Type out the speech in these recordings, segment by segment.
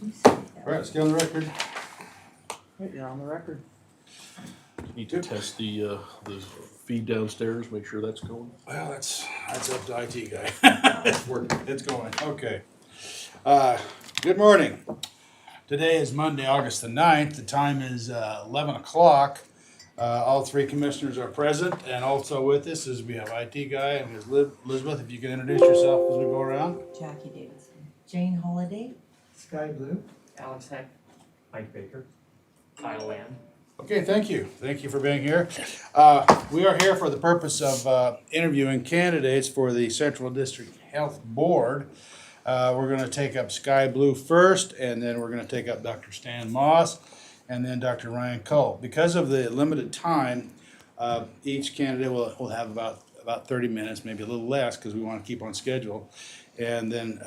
All right, let's get on the record. Right, you're on the record. Need to test the feed downstairs, make sure that's going. Well, that's up to IT guy. It's working, it's going, okay. Good morning. Today is Monday, August the 9th. The time is 11 o'clock. All three commissioners are present, and also with us is we have IT guy and Ms. Elizabeth. If you can introduce yourself as we go around. Jackie Davidson. Jane Holiday. Sky Blue. Alex Heck, Mike Baker, Kyle Land. Okay, thank you. Thank you for being here. We are here for the purpose of interviewing candidates for the Central District Health Board. We're going to take up Sky Blue first, and then we're going to take up Dr. Stan Moss, and then Dr. Ryan Cole. Because of the limited time, each candidate will have about 30 minutes, maybe a little less, because we want to keep on schedule. And then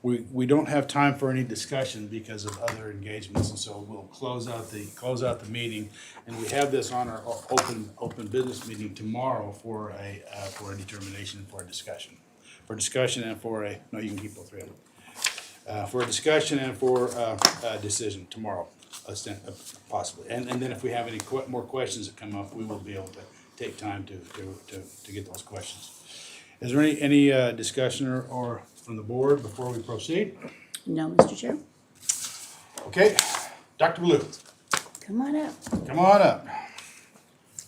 we don't have time for any discussion because of other engagements, and so we'll close out the meeting. And we have this on our open business meeting tomorrow for a determination, for a discussion. For discussion and for a, no, you can keep all three of them. For a discussion and for a decision tomorrow, possibly. And then if we have any more questions that come up, we will be able to take time to get those questions. Is there any discussion or from the board before we proceed? No, Mr. Chair. Okay, Dr. Blue, Come on up. come on up.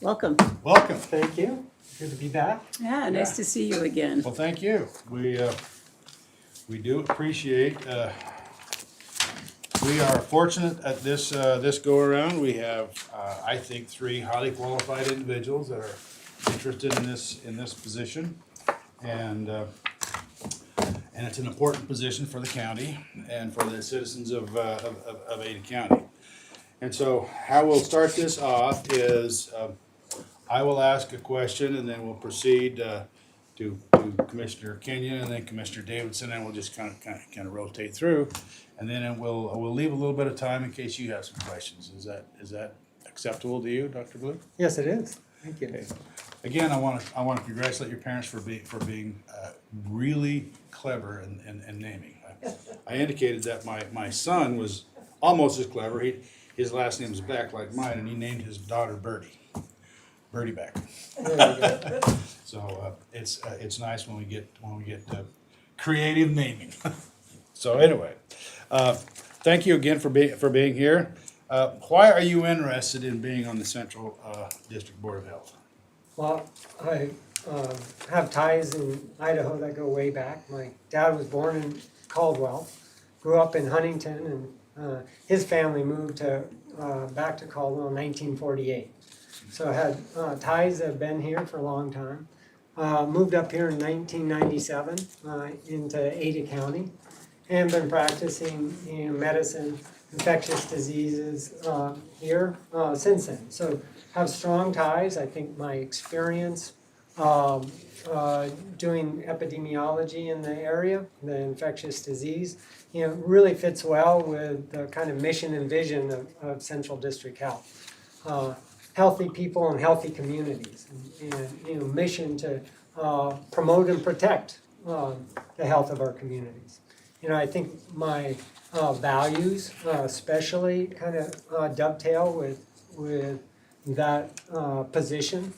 Welcome. Welcome. Thank you. Good to be back. Yeah, nice to see you again. Well, thank you. We do appreciate, we are fortunate at this go around. We have, I think, three highly qualified individuals that are interested in this position. And it's an important position for the county and for the citizens of Ada County. And so how we'll start this off is, I will ask a question and then we'll proceed to Commissioner Kenyon and then Commissioner Davidson, and we'll just kind of rotate through. And then we'll leave a little bit of time in case you have some questions. Is that acceptable to you, Dr. Blue? Yes, it is. Thank you. Okay. Again, I want to congratulate your parents for being really clever in naming. I indicated that my son was almost as clever. His last name is Beck like mine, and he named his daughter Birdie Beck. There we go. So it's nice when we get creative naming. So anyway, thank you again for being here. Why are you interested in being on the Central District Board of Health? Well, I have ties in Idaho that go way back. My dad was born in Caldwell, grew up in Huntington, and his family moved back to Caldwell in 1948. So I had ties that have been here for a long time. Moved up here in 1997 into Ada County, and been practicing medicine, infectious diseases here since then. So have strong ties. I think my experience doing epidemiology in the area, the infectious disease, really fits well with the kind of mission and vision of Central District Health. Healthy people and healthy communities, and mission to promote and protect the health of our communities. I think my values especially kind of dovetail with that position.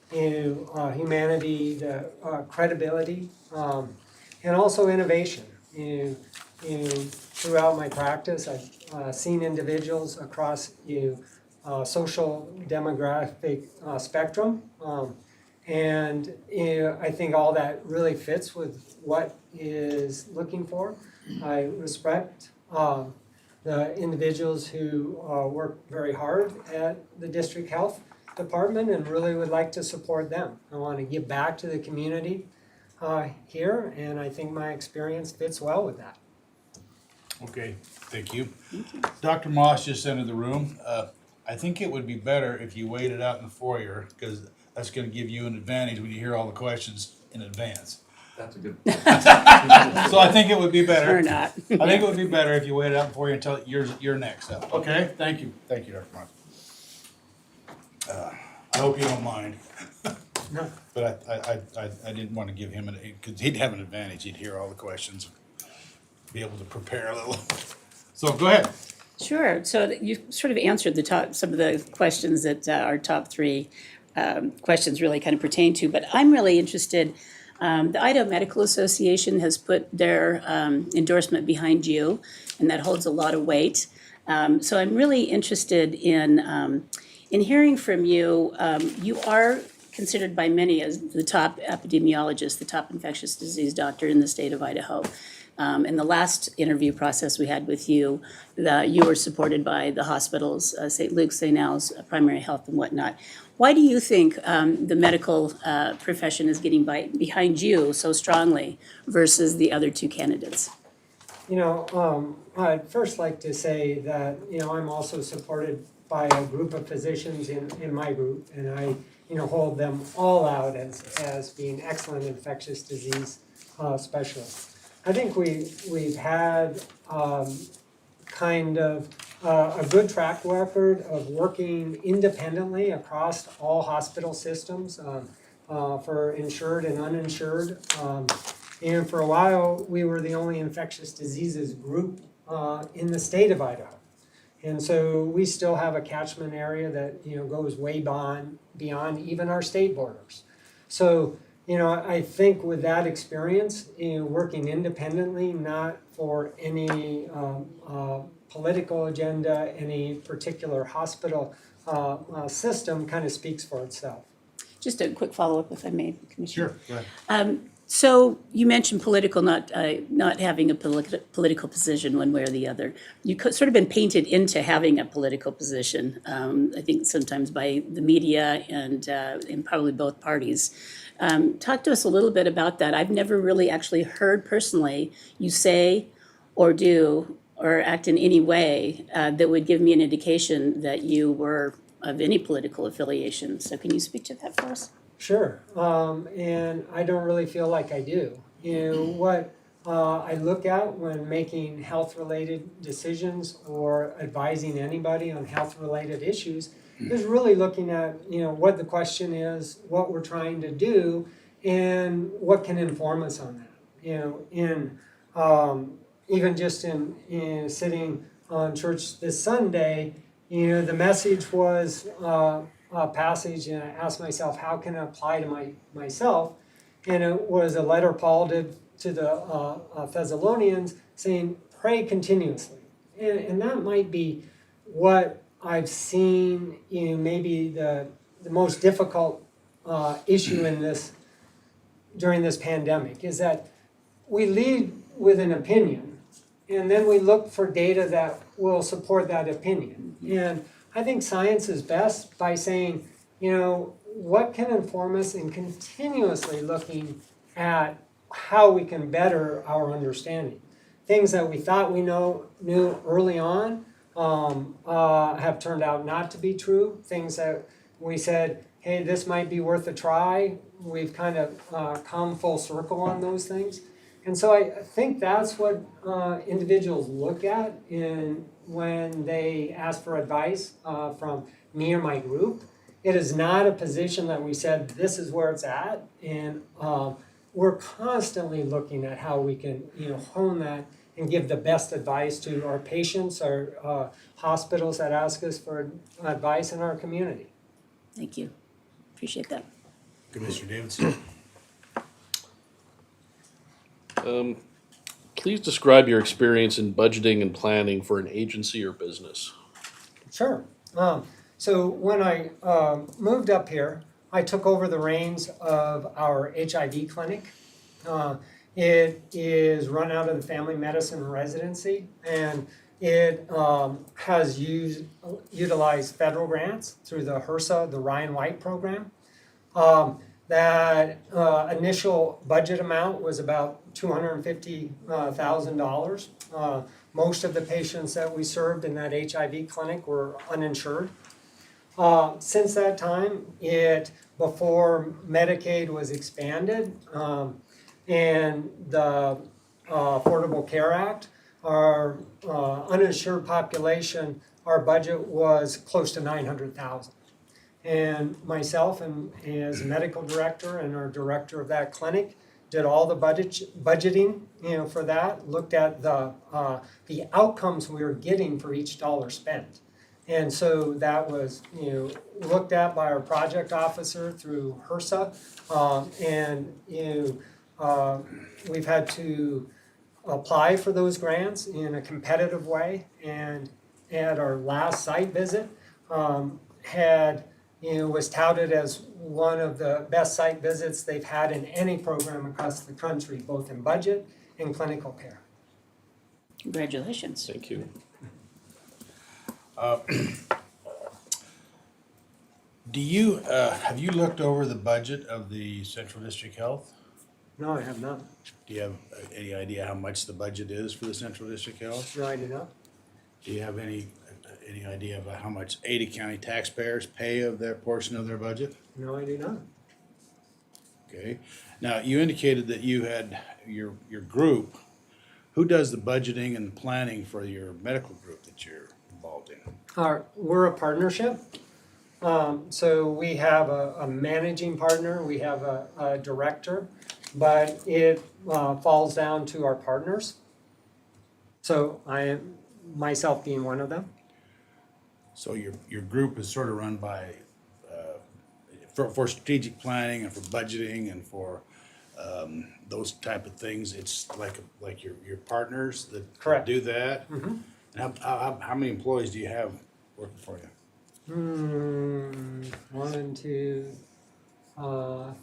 Humanity, the credibility, and also innovation. Throughout my practice, I've seen individuals across social demographic spectrum, and I think all that really fits with what is looking for. I respect the individuals who work very hard at the district health department and really would like to support them. I want to give back to the community here, and I think my experience fits well with that. Okay, thank you. Dr. Moss just entered the room. I think it would be better if you waited out in the foyer, because that's going to give you an advantage when you hear all the questions in advance. That's a good. So I think it would be better. Or not. I think it would be better if you waited out for you until you're next up. Okay? Thank you, Dr. Mark. I hope you don't mind. No. But I didn't want to give him because he'd have an advantage. He'd hear all the questions, be able to prepare a little. So go ahead. Sure. So you sort of answered some of the questions that our top three questions really kind of pertain to, but I'm really interested. The Idaho Medical Association has put their endorsement behind you, and that holds a lot of weight. So I'm really interested in hearing from you. You are considered by many as the top epidemiologist, the top infectious disease doctor in the state of Idaho. In the last interview process we had with you, you were supported by the hospitals, St. Luke's, St. Al's, Primary Health and whatnot. Why do you think the medical profession is getting behind you so strongly versus the other two candidates? I'd first like to say that, I'm also supported by a group of physicians in my group, and I, hold them all out as being excellent infectious disease specialists. I think we've had kind of a good track record of working independently across all hospital systems for insured and uninsured. And for a while, we were the only infectious diseases group in the state of Idaho. And so we still have a catchment area that goes way beyond even our state borders. So I think with that experience, working independently, not for any political agenda, any particular hospital system, kind of speaks for itself. Just a quick follow-up, if I may, Commissioner. Sure, go ahead. So you mentioned political, not having a political position one way or the other. You could sort of been painted into having a political position, I think sometimes by the media and probably both parties. Talk to us a little bit about that. I've never really actually heard personally you say or do or act in any way that would give me an indication that you were of any political affiliation. So can you speak to that for us? Sure, and I don't really feel like I do. What I look at when making health-related decisions or advising anybody on health-related issues is really looking at, what the question is, what we're trying to do, and what can inform us on that. Even just in sitting on church this Sunday, the message was a passage, and I asked myself, how can it apply to myself? And it was a letter Paul did to the Thessalonians saying, pray continuously. And that might be what I've seen maybe the most difficult issue during this pandemic is that we lead with an opinion, and then we look for data that will support that opinion. And I think science is best by saying, what can inform us, and continuously looking at how we can better our understanding. Things that we thought we knew early on have turned out not to be true. Things that we said, hey, this might be worth a try. We've kind of come full circle on those things. And so I think that's what individuals look at when they ask for advice from me or my group. It is not a position that we said, this is where it's at. And we're constantly looking at how we can hone that and give the best advice to our patients, our hospitals that ask us for advice, in our community. Thank you. Appreciate that. Commissioner Davidson. Please describe your experience in budgeting and planning for an agency or business. Sure. So when I moved up here, I took over the reins of our HIV clinic. It is run out of the family medicine residency, and it has utilized federal grants through the HRSA, the Ryan White program. That initial budget amount was about $250,000. Most of the patients that we served in that HIV clinic were uninsured. Since that time, before Medicaid was expanded and the Affordable Care Act, our uninsured population, our budget was close to $900,000. And myself, and as medical director and our director of that clinic, did all the budgeting, for that, looked at the outcomes we were getting for each dollar spent. And so that was, looked at by our project officer through HRSA. We've had to apply for those grants in a competitive way. And at our last site visit, was touted as one of the best site visits they've had in any program across the country, both in budget and clinical care. Congratulations. Thank you. Do you, have you looked over the budget of the Central District Health? No, I have not. Do you have any idea how much the budget is for the Central District Health? No, I do not. Do you have any idea about how much Ada County taxpayers pay of their portion of their budget? No, I do not. Okay. Now, you indicated that you had your group. Who does the budgeting and planning for your medical group that you're involved in? We're a partnership. So we have a managing partner, we have a director, but it falls down to our partners. So I am, myself being one of them. So your group is sort of run by, for strategic planning and for budgeting and for those type of things, it's like your partners that Correct. do that? Mhm. And how many employees do you have working for you? 1, 2,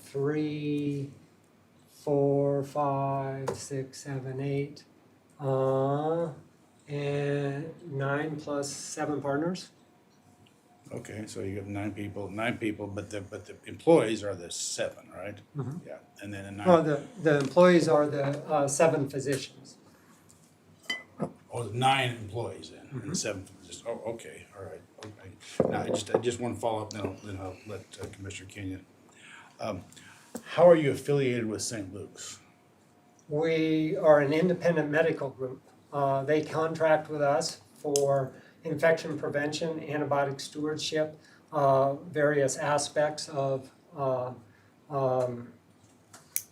3, 4, 5, 6, 7, 8, and 9 plus 7 partners. Okay, so you have nine people, but the employees are the 7, right? Mhm. Yeah, and then Well, the employees are the 7 physicians. Oh, 9 employees then, and 7 just, okay, all right, okay. Now, I just want to follow up, then I'll let Commissioner Kenyon. How are you affiliated with St. Luke's? We are an independent medical group. They contract with us for infection prevention, antibiotic stewardship, various aspects of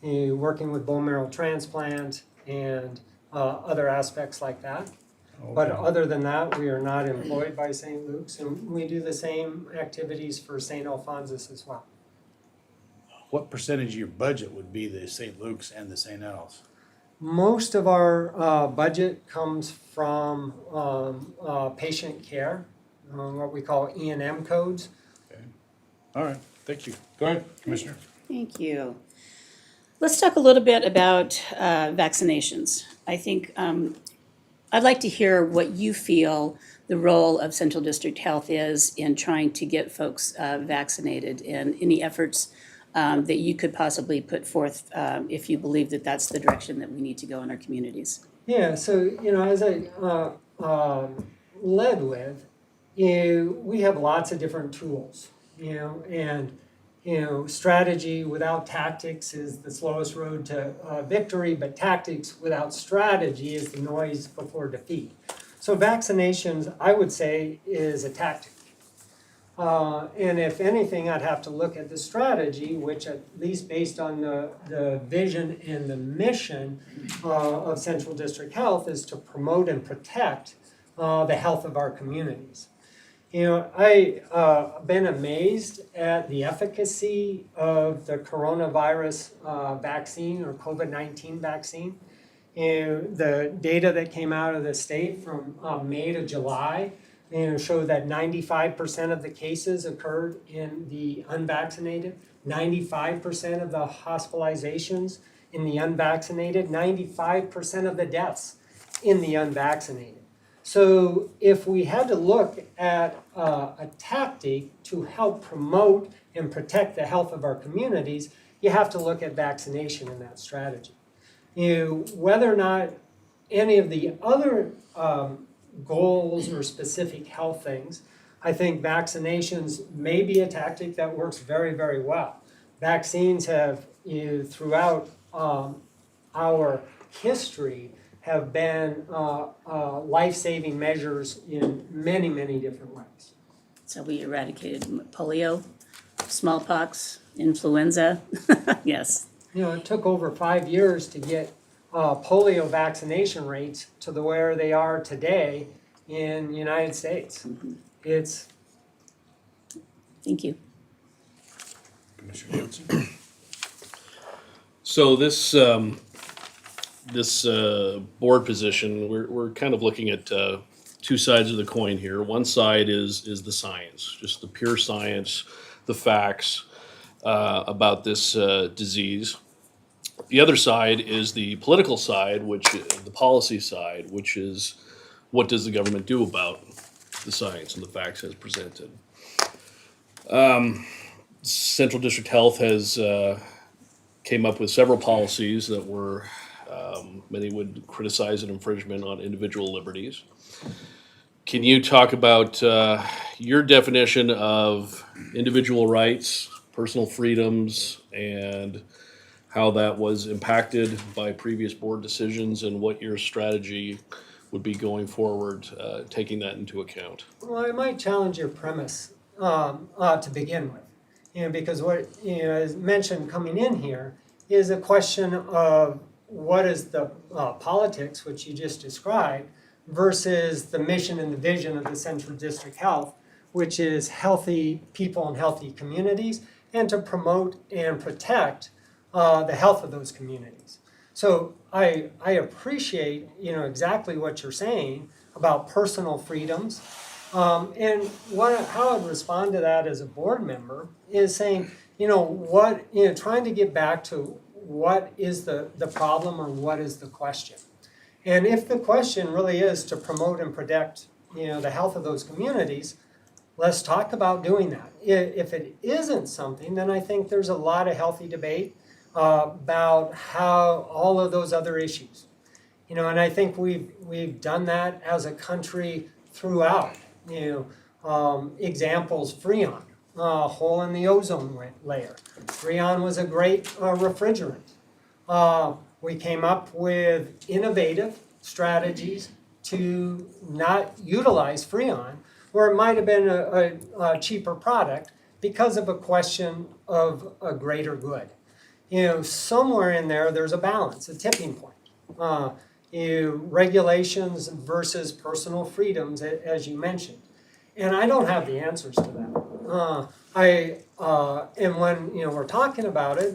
working with bone marrow transplant and other aspects like that. But Okay. other than that, we are not employed by St. Luke's, and we do the same activities for St. Alphonsus as well. What percentage of your budget would be the St. Luke's and the St. Al's? Most of our budget comes from patient care, what we call E&M codes. Okay, all right, thank you. Go ahead, Commissioner. Thank you. Let's talk a little bit about vaccinations. I think I'd like to hear what you feel the role of Central District Health is in trying to get folks vaccinated, and any efforts that you could possibly put forth if you believe that that's the direction that we need to go in our communities. Yeah, so, as I led with, we have lots of different tools, and, strategy without tactics is the slowest road to victory, but tactics without strategy is the noise before defeat. So vaccinations, I would say, is a tactic. And if anything, I'd have to look at the strategy, which at least based on the vision and the mission of Central District Health is to promote and protect the health of our communities. I've been amazed at the efficacy of the coronavirus vaccine or COVID-19 vaccine. The data that came out of the state from May to July show that 95% of the cases occurred in the unvaccinated, 95% of the hospitalizations in the unvaccinated, 95% of the deaths in the unvaccinated. So if we had to look at a tactic to help promote and protect the health of our communities, you have to look at vaccination in that strategy. Whether or not any of the other goals or specific health things, I think vaccinations may be a tactic that works very, very well. Vaccines have, throughout our history, have been life-saving measures in many, many different ways. So we eradicated polio, smallpox, influenza, yes. it took over 5 years to get polio vaccination rates to where they are today in the United States. It's Thank you. Commissioner Davidson? So this, this board position, we're kind of looking at two sides of the coin here. One side is the science, just the pure science, the facts about this disease. The other side is the political side, the policy side, which is what does the government do about the science and the facts as presented. Central District Health has came up with several policies that were, many would criticize an infringement on individual liberties. Can you talk about your definition of individual rights, personal freedoms, and how that was impacted by previous board decisions and what your strategy would be going forward, taking that into account? Well, I might challenge your premise to begin with, because what is mentioned coming in here is a question of what is the politics, which you just described, versus the mission and the vision of the Central District Health, which is healthy people and healthy communities, and to promote and protect the health of those communities. So I appreciate exactly what you're saying about personal freedoms. And how I'd respond to that as a board member is saying, trying to get back to what is the problem or what is the question. And if the question really is to promote and protect, the health of those communities, let's talk about doing that. If it isn't something, then I think there's a lot of healthy debate about how all of those other issues. And I think we've done that as a country throughout. Examples, Freon, hole in the ozone layer. Freon was a great refrigerant. We came up with innovative strategies to not utilize Freon, where it might have been a cheaper product because of a question of a greater good. Somewhere in there's a balance, a tipping point. Regulations versus personal freedoms, as you mentioned. And I don't have the answers to that. And when we're talking about it,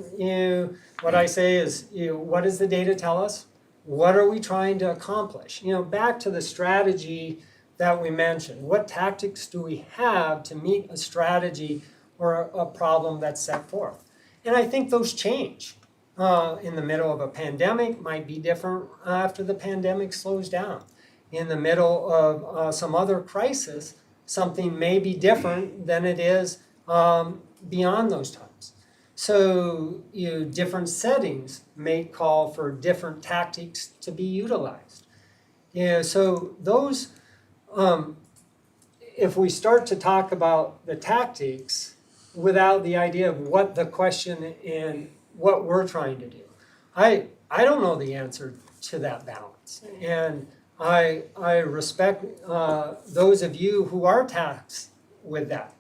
what I say is, what does the data tell us? What are we trying to accomplish? Back to the strategy that we mentioned. What tactics do we have to meet a strategy or a problem that's set forth? And I think those change. In the middle of a pandemic might be different after the pandemic slows down. In the middle of some other crisis, something may be different than it is beyond those times. So different settings may call for different tactics to be utilized. So those, if we start to talk about the tactics without the idea of what the question and what we're trying to do, I don't know the answer to that balance. And I respect those of you who are tasked with that.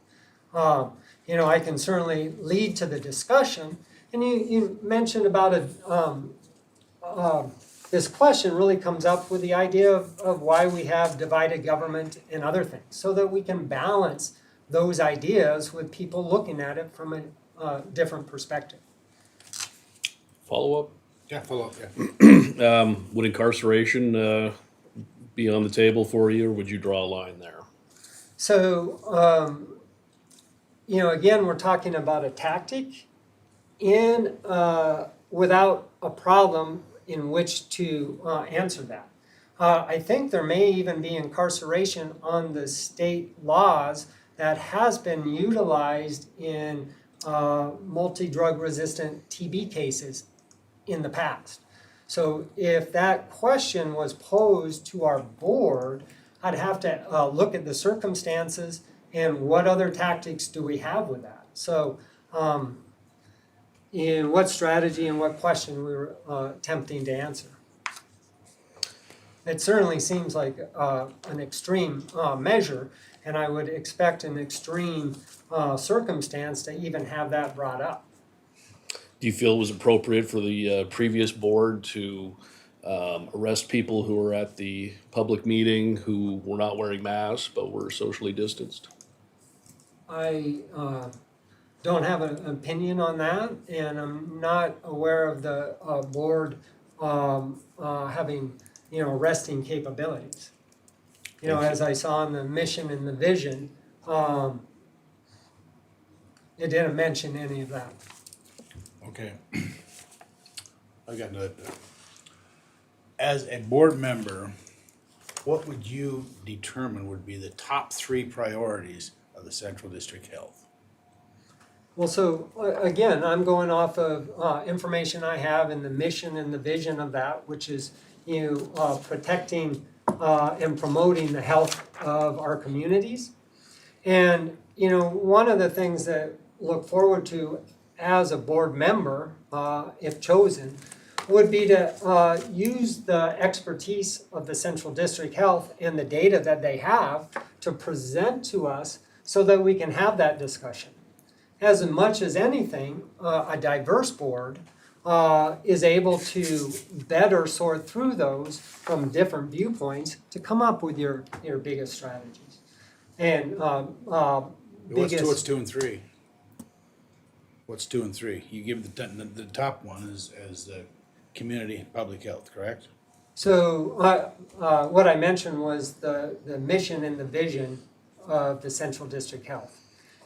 I can certainly lead to the discussion. And you mentioned about this question really comes up with the idea of why we have divided government and other things, so that we can balance those ideas with people looking at it from a different perspective. Follow up? Yeah, follow up, yeah. Would incarceration be on the table for you, or would you draw a line there? So, again, we're talking about a tactic without a problem in which to answer that. I think there may even be incarceration on the state laws that has been utilized in multi-drug resistant TB cases in the past. So if that question was posed to our board, I'd have to look at the circumstances and what other tactics do we have with that. So in what strategy and what question we were attempting to answer. It certainly seems like an extreme measure, and I would expect an extreme circumstance to even have that brought up. Do you feel it was appropriate for the previous board to arrest people who were at the public meeting who were not wearing masks but were socially distanced? I don't have an opinion on that, and I'm not aware of the board having, arresting capabilities. As I saw in the mission and the vision, it didn't mention any of that. Okay. I got another. As a board member, what would you determine would be the top 3 priorities of the Central District Health? Well, so again, I'm going off of information I have in the mission and the vision of that, which is protecting and promoting the health of our communities. And one of the things that I look forward to as a board member, if chosen, would be to use the expertise of the Central District Health and the data that they have to present to us so that we can have that discussion. As much as anything, a diverse board is able to better sort through those from different viewpoints to come up with your biggest strategies. And What's 2 and 3? What's 2 and 3? You give the top one as the community and public health, correct? So what I mentioned was the mission and the vision of the Central District Health.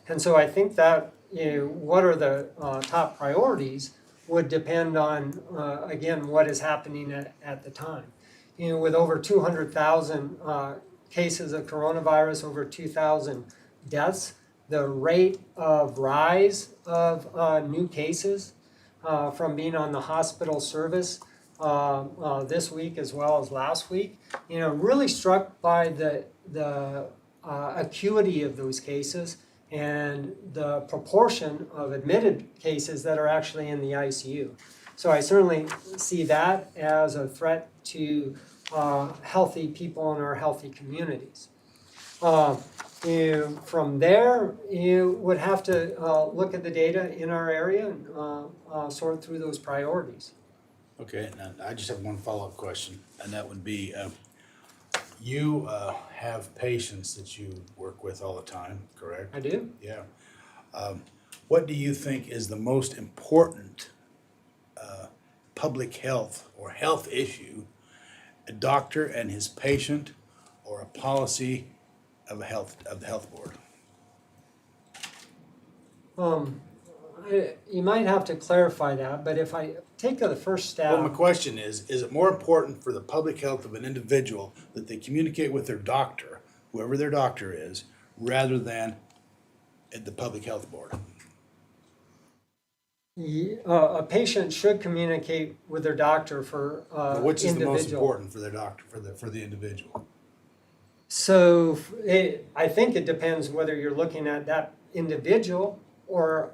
And so I think that what are the top priorities would depend on, again, what is happening at the time. With over 200,000 cases of coronavirus, over 2,000 deaths, the rate of rise of new cases from being on the hospital service this week as well as last week, really struck by the acuity of those cases and the proportion of admitted cases that are actually in the ICU. So I certainly see that as a threat to healthy people in our healthy communities. From there, you would have to look at the data in our area and sort through those priorities. Okay, now I just have one follow-up question, and that would be, you have patients that you work with all the time, correct? I do. Yeah. What do you think is the most important public health or health issue, a doctor and his patient, or a policy of the health board? You might have to clarify that, but if I take the first step. Well, my question is it more important for the public health of an individual that they communicate with their doctor, whoever their doctor is, rather than at the public health board? A patient should communicate with their doctor for Which is individual. the most important for their doctor, for the individual? So I think it depends whether you're looking at that individual or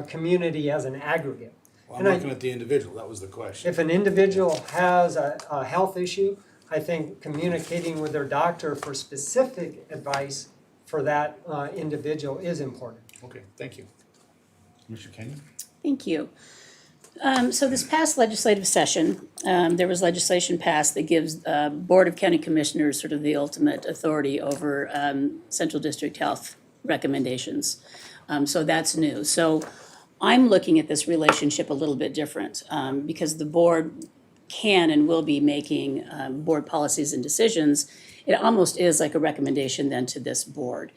community as an aggregate. Well, I'm looking at the individual, that was the question. If an individual has a health issue, I think communicating with their doctor for specific advice for that individual is important. Okay, thank you. Mr. Kenyon? Thank you. So this past legislative session, there was legislation passed that gives Board of County Commissioners sort of the ultimate authority over Central District Health recommendations. So that's new. So I'm looking at this relationship a little bit different because the board can and will be making board policies and decisions. It almost is like a recommendation then to this board.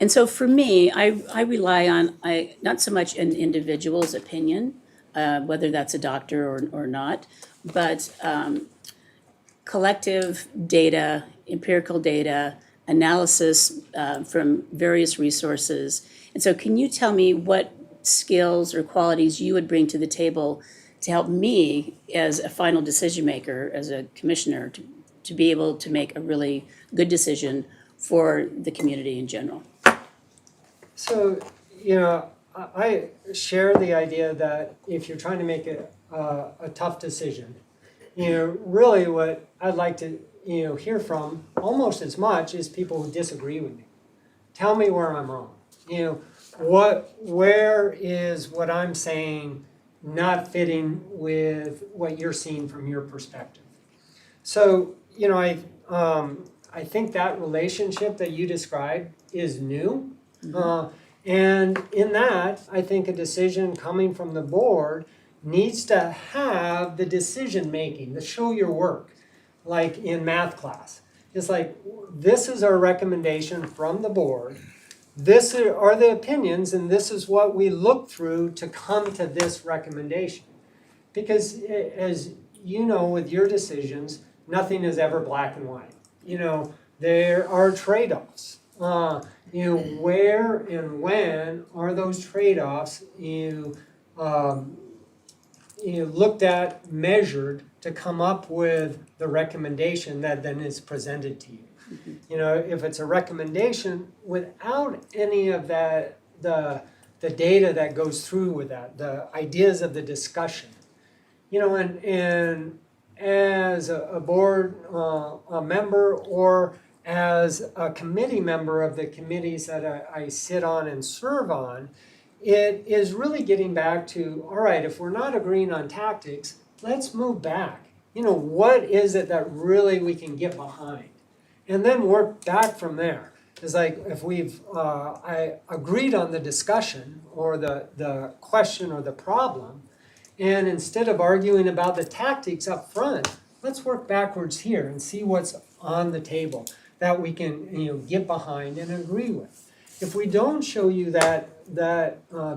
And so for me, I rely on not so much an individual's opinion, whether that's a doctor or not, but collective data, empirical data, analysis from various resources. And so can you tell me what skills or qualities you would bring to the table to help me as a final decision maker, as a commissioner, to be able to make a really good decision for the community in general? So, I share the idea that if you're trying to make a tough decision, really what I'd like to, hear from almost as much is people who disagree with me. Tell me where I'm wrong. Where is what I'm saying not fitting with what you're seeing from your perspective. So, you know, I think that relationship that you described is new. And in that, I think a decision coming from the board needs to have the decision making, the show your work, like in math class. It's like, this is our recommendation from the board. This are the opinions, and this is what we look through to come to this recommendation. Because as you know, with your decisions, nothing is ever black and white. You know, there are trade-offs. You know, where and when are those trade-offs looked at, measured to come up with the recommendation that then is presented to you. You know, if it's a recommendation without any of that, the data that goes through with that, the ideas of the discussion, you know, and as a board a member or as a committee member of the committees that I sit on and serve on, it is really getting back to, all right, if we're not agreeing on tactics, let's move back. You know, what is it that really we can get behind? And then work back from there. It's like if we've I agreed on the discussion or the question or the problem, and instead of arguing about the tactics up front, let's work backwards here and see what's on the table that we can, you know, get behind and agree with. If we don't show you that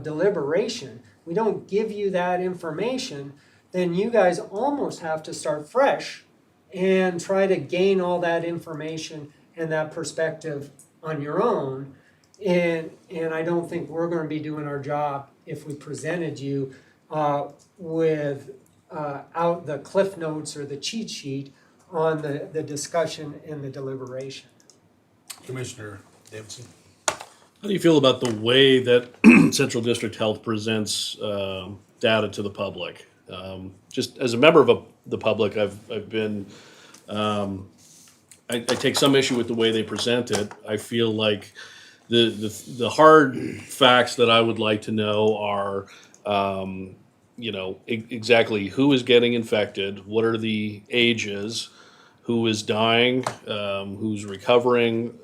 deliberation, we don't give you that information, then you guys almost have to start fresh and try to gain all that information and that perspective on your own. And I don't think we're going to be doing our job if we presented you with out the cliff notes or the cheat sheet on the discussion and the deliberation. Commissioner Davidson. How do you feel about the way that Central District Health presents data to the public? Just as a member of the public, I've been, I take some issue with the way they present it. I feel like the hard facts that I would like to know are, you know, exactly who is getting infected, what are the ages, who is dying, who's recovering,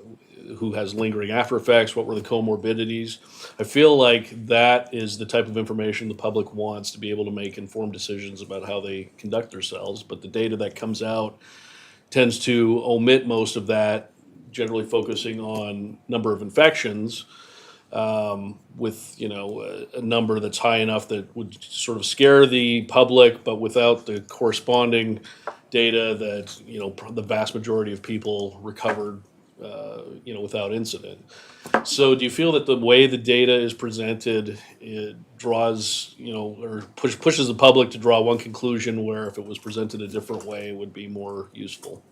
who has lingering after effects, what were the comorbidities. I feel like that is the type of information the public wants to be able to make informed decisions about how they conduct themselves. But the data that comes out tends to omit most of that, generally focusing on number of infections, with, you know, a number that's high enough that would sort of scare the public, but without the corresponding data that, you know, the vast majority of people recovered, you know, without incident. So do you feel that the way the data is presented, it draws, you know, or pushes the public to draw one conclusion where if it was presented a different way, it would be more useful?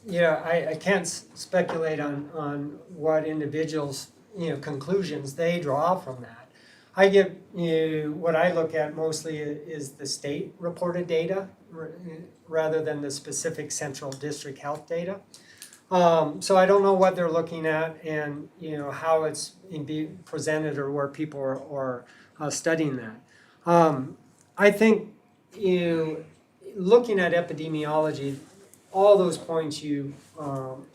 Yeah, I can't speculate on what individuals, you know, conclusions they draw from that. I get, you know, what I look at mostly is the state reported data rather than the specific Central District Health data. So I don't know what they're looking at and, you know, how it's being presented or where people are studying that. I think, you know, looking at epidemiology, all those points you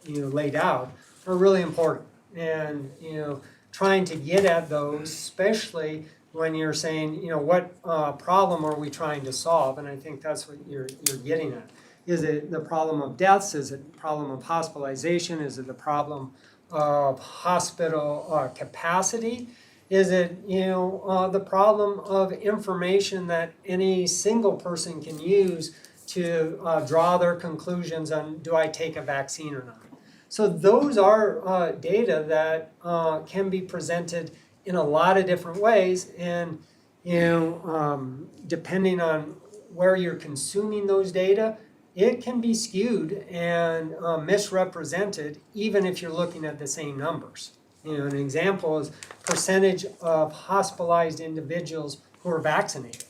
laid out are really important, and, you know, trying to get at those, especially when you're saying, you know, what problem are we trying to solve, and I think that's what you're getting at. Is it the problem of deaths? Is it the problem of hospitalization? Is it the problem of hospital capacity? Is it, you know, the problem of information that any single person can use to draw their conclusions on, do I take a vaccine or not? So those are data that can be presented in a lot of different ways, and, you know, depending on where you're consuming those data, it can be skewed and misrepresented, even if you're looking at the same numbers. You know, an example is percentage of hospitalized individuals who are vaccinated.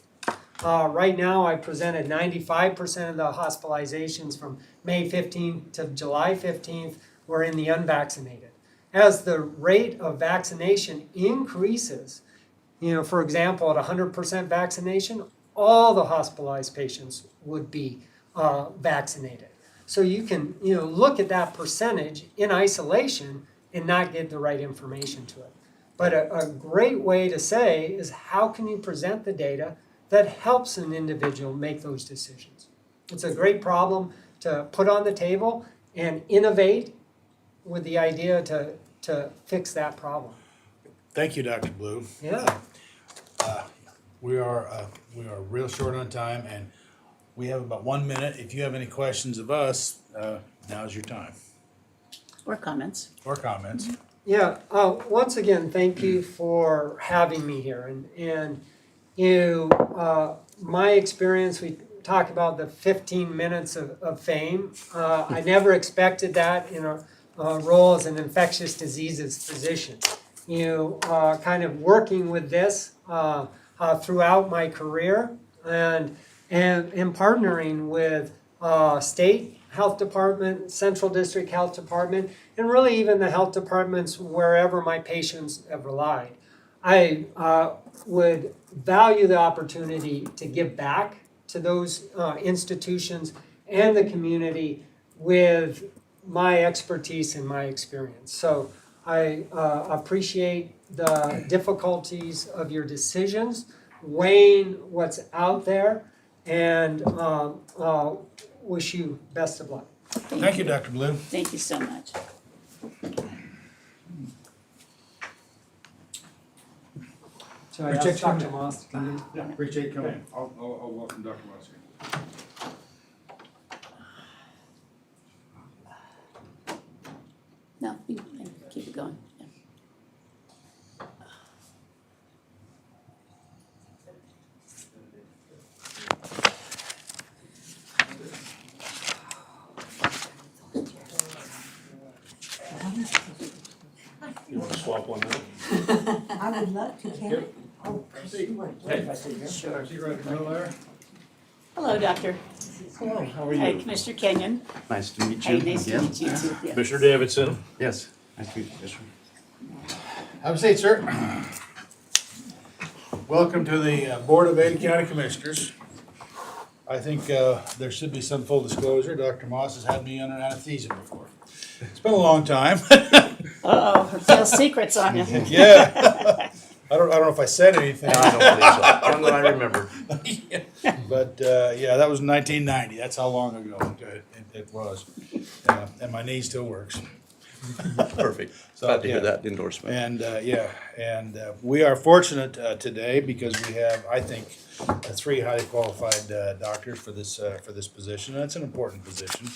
Right now, I presented 95% of the hospitalizations from May 15th to July 15th were in the unvaccinated. As the rate of vaccination increases, For example, at 100% vaccination, all the hospitalized patients would be vaccinated. So you can, look at that percentage in isolation and not get the right information to it. But a great way to say is how can you present the data that helps an individual make those decisions? It's a great problem to put on the table and innovate with the idea to fix that problem. Thank you, Dr. Blue. Yeah. We are real short on time, and we have about 1 minute. If you have any questions of us, now's your time, Or comments. or comments. Yeah, once again, thank you for having me here. And my experience, we talk about the 15 minutes of fame. I never expected that in a role as an infectious diseases physician. Kind of working with this throughout my career and partnering with state health department, central district health department, and really even the health departments wherever my patients have relied. I would value the opportunity to give back to those institutions and the community with my expertise and my experience. So I appreciate the difficulties of your decisions, weighing what's out there, and wish you best of luck. Thank you, Dr. Blue. Thank you so much. So I Appreciate asked you coming Dr. in. Moss to come in. Yeah, appreciate you coming. I'll welcome Dr. Moss. No, you can keep it going. Yeah. You want to swap one out? I would love to, can I? Oh, sure. Hello, Doctor. Hello, how are Hi, you? Commissioner Kenyon. Nice to meet Hi, you nice to again. meet you too. Yeah. Commissioner Davidson. Yes, nice to meet you, Commissioner. Have a seat, sir. Welcome to the Board of Ada County Commissioners. I think there should be some full disclosure. Dr. Moss has had me under anesthesia before. It's been a long time. Uh-oh, reveal secrets on you. Yeah. I don't know if I said anything. I don't believe so. One that I remember. But yeah, that was 1990. That's how long ago it was. And my knee still works. Perfect. So, Glad to hear yeah. that endorsement. And we are fortunate today because we have, I think, three highly qualified doctors for this position. And it's an important position,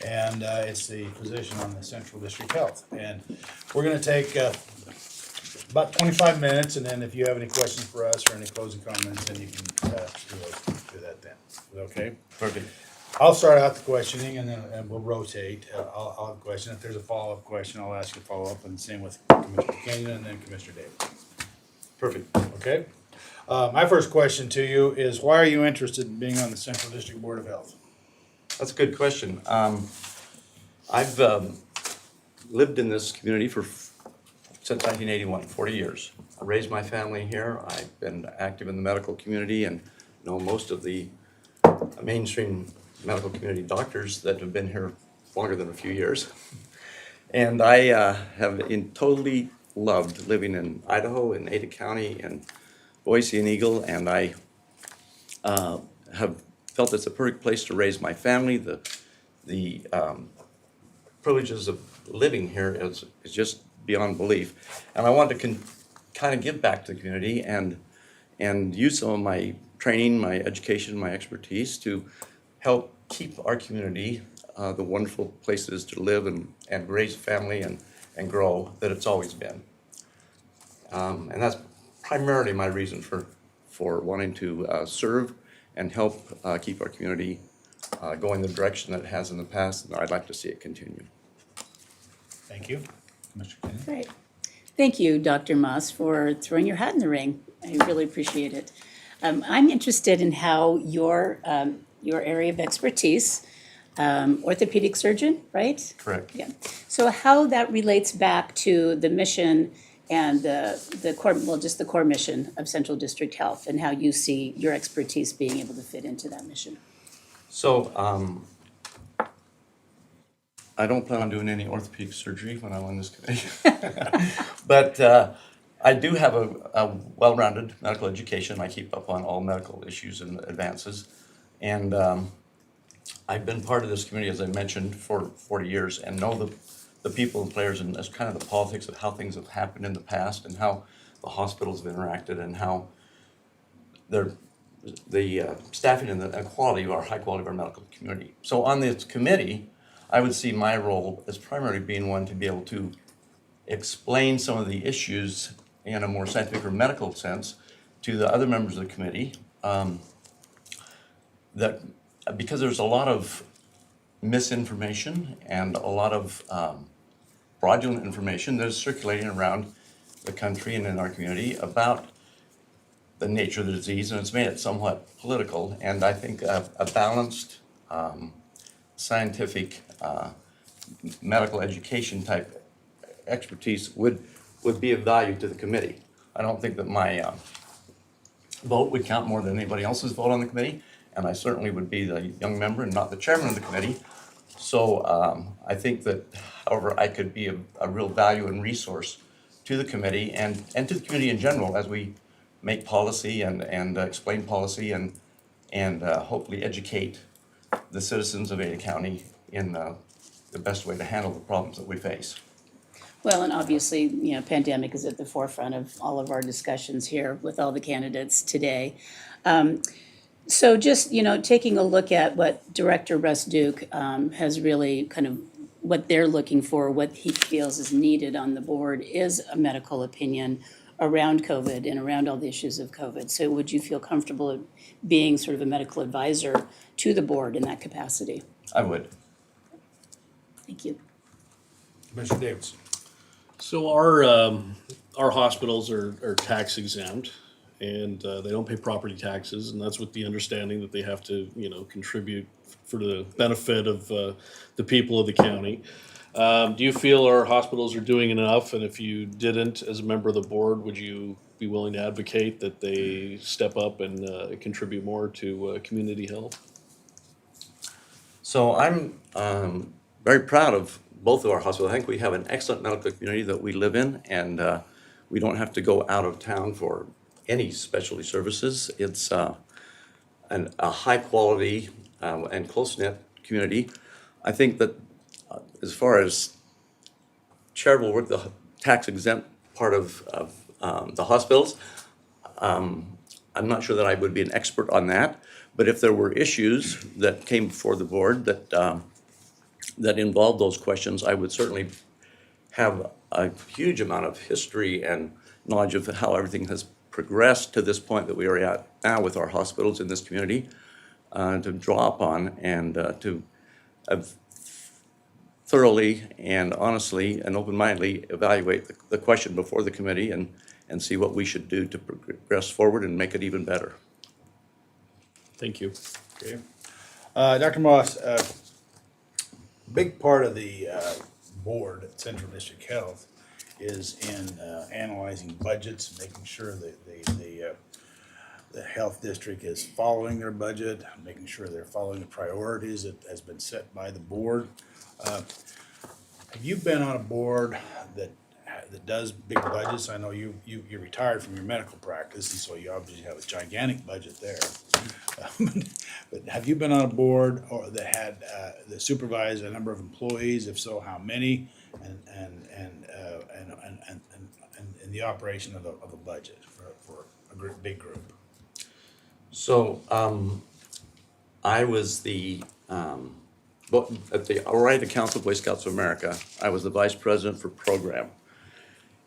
and it's the position on the Central District Health. And we're going to take about 25 minutes, and then if you have any questions for us or any closing comments, then you can do that then. Is that okay? Perfect. I'll start out the questioning and we'll rotate. I'll have a question. If there's a follow-up question, I'll ask a follow-up, and same with Commissioner Kenyon and then Commissioner Davis. Perfect. Okay? My first question to you is, why are you interested in being on the Central District Board of Health? That's a good question. I've lived in this community since 1981, 40 years. I raised my family here. I've been active in the medical community and know most of the mainstream medical community doctors that have been here longer than a few years. And I have totally loved living in Idaho, in Ada County, and Boise and Eagle, and I have felt it's a perfect place to raise my family. The privileges of living here is just beyond belief. And I want to kind of give back to the community and use some of my training, my education, my expertise to help keep our community the wonderful places to live and raise a family and grow that it's always been. And that's primarily my reason for wanting to serve and help keep our community going the direction that it has in the past, and I'd like to see it continue. Thank you. Commissioner Kenyon? Great. Thank you, Dr. Moss, for throwing your hat in the ring. I really appreciate it. I'm interested in how your area of expertise, orthopedic surgeon, right? Correct. Yeah. So how that relates back to the mission and the core, well, just the core mission of Central District Health and how you see your expertise being able to fit into that mission. So, I don't plan on doing any orthopedic surgery when I'm on this committee. But I do have a well-rounded medical education. I keep up on all medical issues and advances. And I've been part of this committee, as I mentioned, for 40 years and know the people and players and that's kind of the politics of how things have happened in the past and how the hospitals have interacted and how the staffing and the quality of high quality of our medical community. So on this committee, I would see my role as primarily being one to be able to explain some of the issues in a more scientific or medical sense to the other members of the committee. That because there's a lot of misinformation and a lot of fraudulent information that is circulating around the country and in our community about the nature of the disease, and it's made it somewhat political. And I think a balanced, scientific, medical education type expertise would be of value to the committee. I don't think that my vote would count more than anybody else's vote on the committee, and I certainly would be the young member and not the chairman of the committee. So I think that, however, I could be a real value and resource to the committee and to the community in general as we make policy and explain policy and hopefully educate the citizens of Ada County in the best way to handle the problems that we face. Well, and obviously, you know, pandemic is at the forefront of all of our discussions here with all the candidates today. So just, you know, taking a look at what Director Russ Duke has really kind of, what they're looking for, what he feels is needed on the board is a medical opinion around COVID and around all the issues of COVID. So would you feel comfortable being sort of a medical advisor to the board in that capacity? I would. Thank you. Commissioner Davis. So our hospitals are tax exempt, and they don't pay property taxes, and that's with the understanding that they have to, you know, contribute for the benefit of the people of the county. Do you feel our hospitals are doing enough? And if you didn't, as a member of the board, would you be willing to advocate that they step up and contribute more to community health? So I'm very proud of both of our hospitals. I think we have an excellent medical community that we live in, and we don't have to go out of town for any specialty services. It's a high quality and close-knit community. I think that as far as charitable work, the tax exempt part of the hospitals, I'm not sure that I would be an expert on that, but if there were issues that came before the board that involved those questions, I would certainly have a huge amount of history and knowledge of how everything has progressed to this point that we are at now with our hospitals in this community, to draw upon and to thoroughly and honestly and open-mindedly evaluate the question before the committee and see what we should do to progress forward and make it even better. Thank you. Okay. Dr. Moss, big part of the board at Central District Health is in analyzing budgets, making sure that the health district is following their budget, making sure they're following the priorities that has been set by the board. Have you been on a board that does big budgets? I know you retired from your medical practice, and so you obviously have a gigantic budget there. But have you been on a board or that had that supervised a number of employees? If so, how many? And the operation of a budget for a big group. So I was at the Oneida Council of Boy Scouts of America, I was the vice president for program.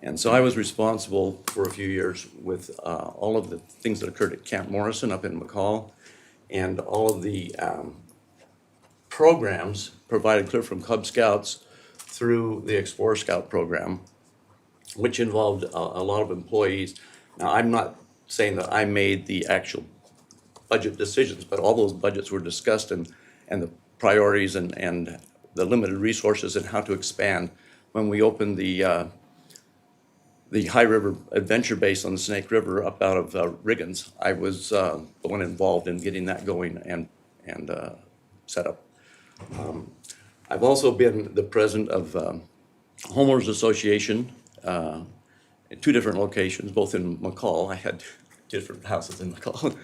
And so I was responsible for a few years with all of the things that occurred at Camp Morrison up in McCall, and all of the programs provided clear from Cub Scouts through the Explorer Scout program, which involved a lot of employees. Now, I'm not saying that I made the actual budget decisions, but all those budgets were discussed and the priorities and the limited resources and how to expand when we opened the the High River Adventure Base on the Snake River up out of Riggins. I was the one involved in getting that going and set up. I've also been the president of Homeowners Association in 2 different locations, both in McCall. I had 2 different houses in McCall.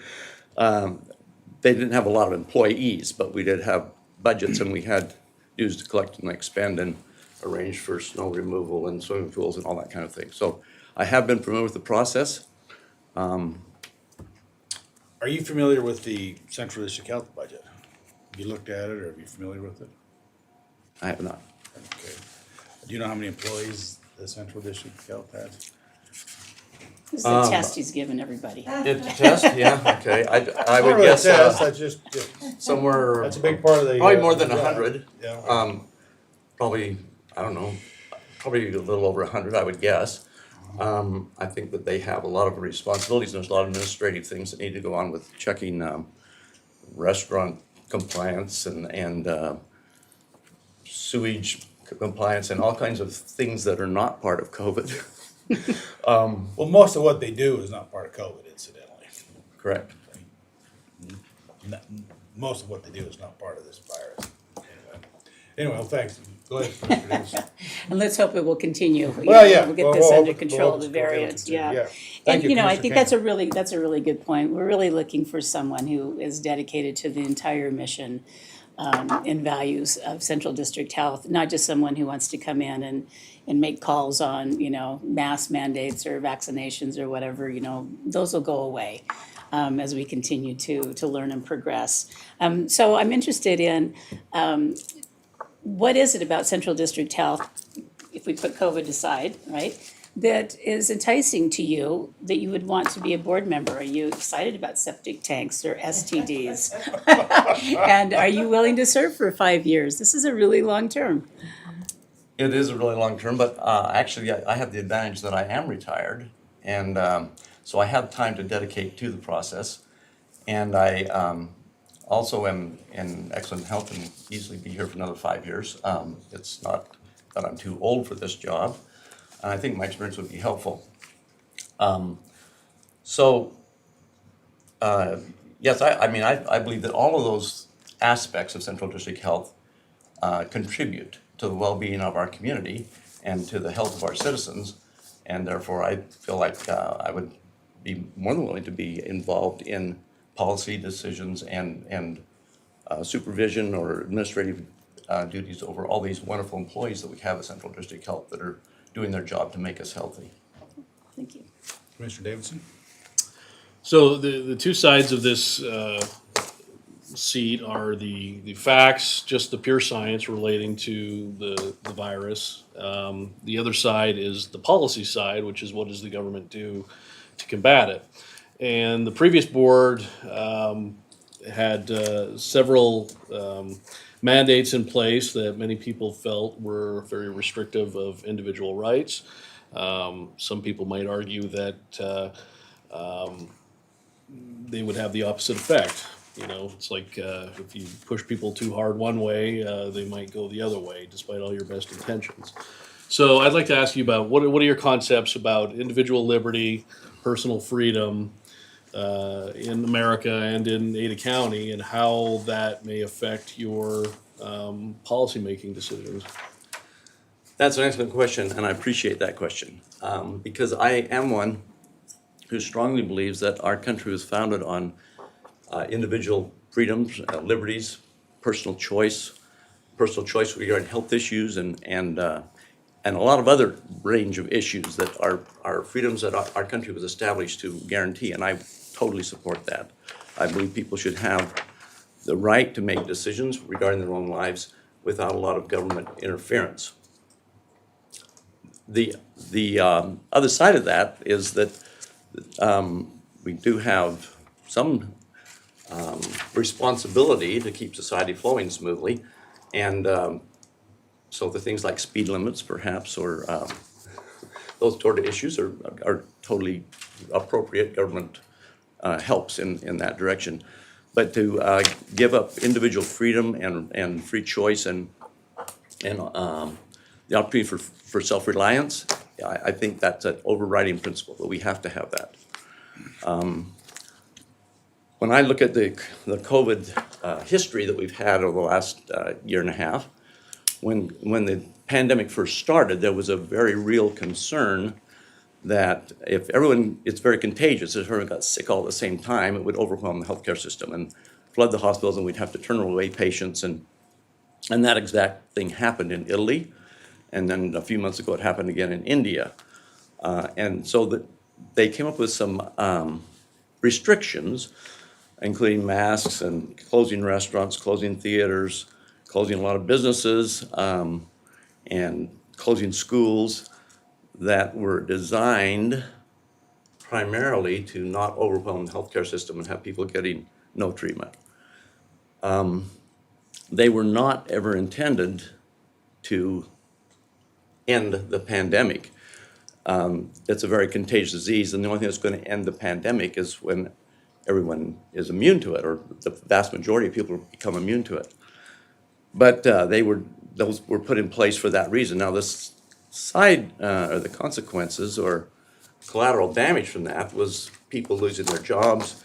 They didn't have a lot of employees, but we did have budgets, and we had dues to collect and expend and arrange for snow removal and swimming pools and all that kind of thing. So I have been familiar with the process. Are you familiar with the Central District Health budget? Have you looked at it, or are you familiar with it? I have not. Okay. Do you know how many employees the Central District Health has? This is a test he's given everybody. It's a test, yeah, okay. I would Not really a guess test, that's just, somewhere, that's a big part of the. probably more than job. 100. Yeah. Probably, I don't know, probably a little over 100, I would guess. I think that they have a lot of responsibilities, and there's a lot of administrative things that need to go on with checking restaurant compliance and sewage compliance and all kinds of things that are not part of COVID. Well, most of what they do is not part of COVID, incidentally. Correct. Most of what they do is not part of this virus. Anyway, well, thanks. Go ahead, Mr. Davis. And let's hope it will continue. You Well, know, yeah. We'll get Well, this we'll under hope- control, we'll the hope it's variants, continue. yeah. Yeah. Thank And, you know, I Commissioner think that's a really good point. We're really looking for someone who is dedicated to the entire mission and values of Central District Health, not just someone who wants to come in and make calls on, you know, mask mandates or vaccinations or whatever, you know, those will go away as we continue to learn and progress. So I'm interested in what is it about Central District Health, if we put COVID aside, right, that is enticing to you that you would want to be a board member? Are you excited about septic tanks or STDs? And are you willing to serve for 5 years? This is a really long term. It is a really long term, but actually I have the advantage that I am retired, and so I have time to dedicate to the process. And I also am in excellent health and easily be here for another 5 years. It's not that I'm too old for this job, and I think my experience would be helpful. Yes, I believe that all of those aspects of Central District Health contribute to the well-being of our community and to the health of our citizens, and therefore I feel like I would be more than willing to be involved in policy decisions and supervision or administrative duties over all these wonderful employees that we have at Central District Health that are doing their job to make us healthy. Thank you. Commissioner Davidson? So the 2 sides of this seat are the facts, just the pure science relating to the virus. The other side is the policy side, which is what does the government do to combat it. And the previous board had several mandates in place that many people felt were very restrictive of individual rights. Some people might argue that they would have the opposite effect. You know, it's like if you push people too hard one way, they might go the other way, despite all your best intentions. So I'd like to ask you about what are your concepts about individual liberty, personal freedom in America and in Ada County, and how that may affect your policymaking decisions? That's an excellent question, and I appreciate that question because I am one who strongly believes that our country was founded on individual freedoms, liberties, personal choice regarding health issues, and a lot of other range of issues that are freedoms that our country was established to guarantee, and I totally support that. I believe people should have the right to make decisions regarding their own lives without a lot of government interference. The other side of that is that we do have some responsibility to keep society flowing smoothly, and so the things like speed limits, perhaps, or those sort of issues are totally appropriate. Government helps in that direction, but to give up individual freedom and free choice and the opportunity for self-reliance I think that's an overriding principle, that we have to have that. When I look at the COVID history that we've had over the last year and a half, when the pandemic first started, there was a very real concern that if everyone, it's very contagious, if everyone got sick all at the same time, it would overwhelm the healthcare system and flood the hospitals, and we'd have to turn away patients. And that exact thing happened in Italy. And then a few months ago, it happened again in India. And so they came up with some restrictions, including masks and closing restaurants, closing theaters, closing a lot of businesses, and closing schools that were designed primarily to not overwhelm the healthcare system and have people getting no treatment. They were not ever intended to end the pandemic. It's a very contagious disease, and the only thing that's going to end the pandemic is when everyone is immune to it, or the vast majority of people become immune to it. But those were put in place for that reason. Now, this side, or the consequences or collateral damage from that was people losing their jobs,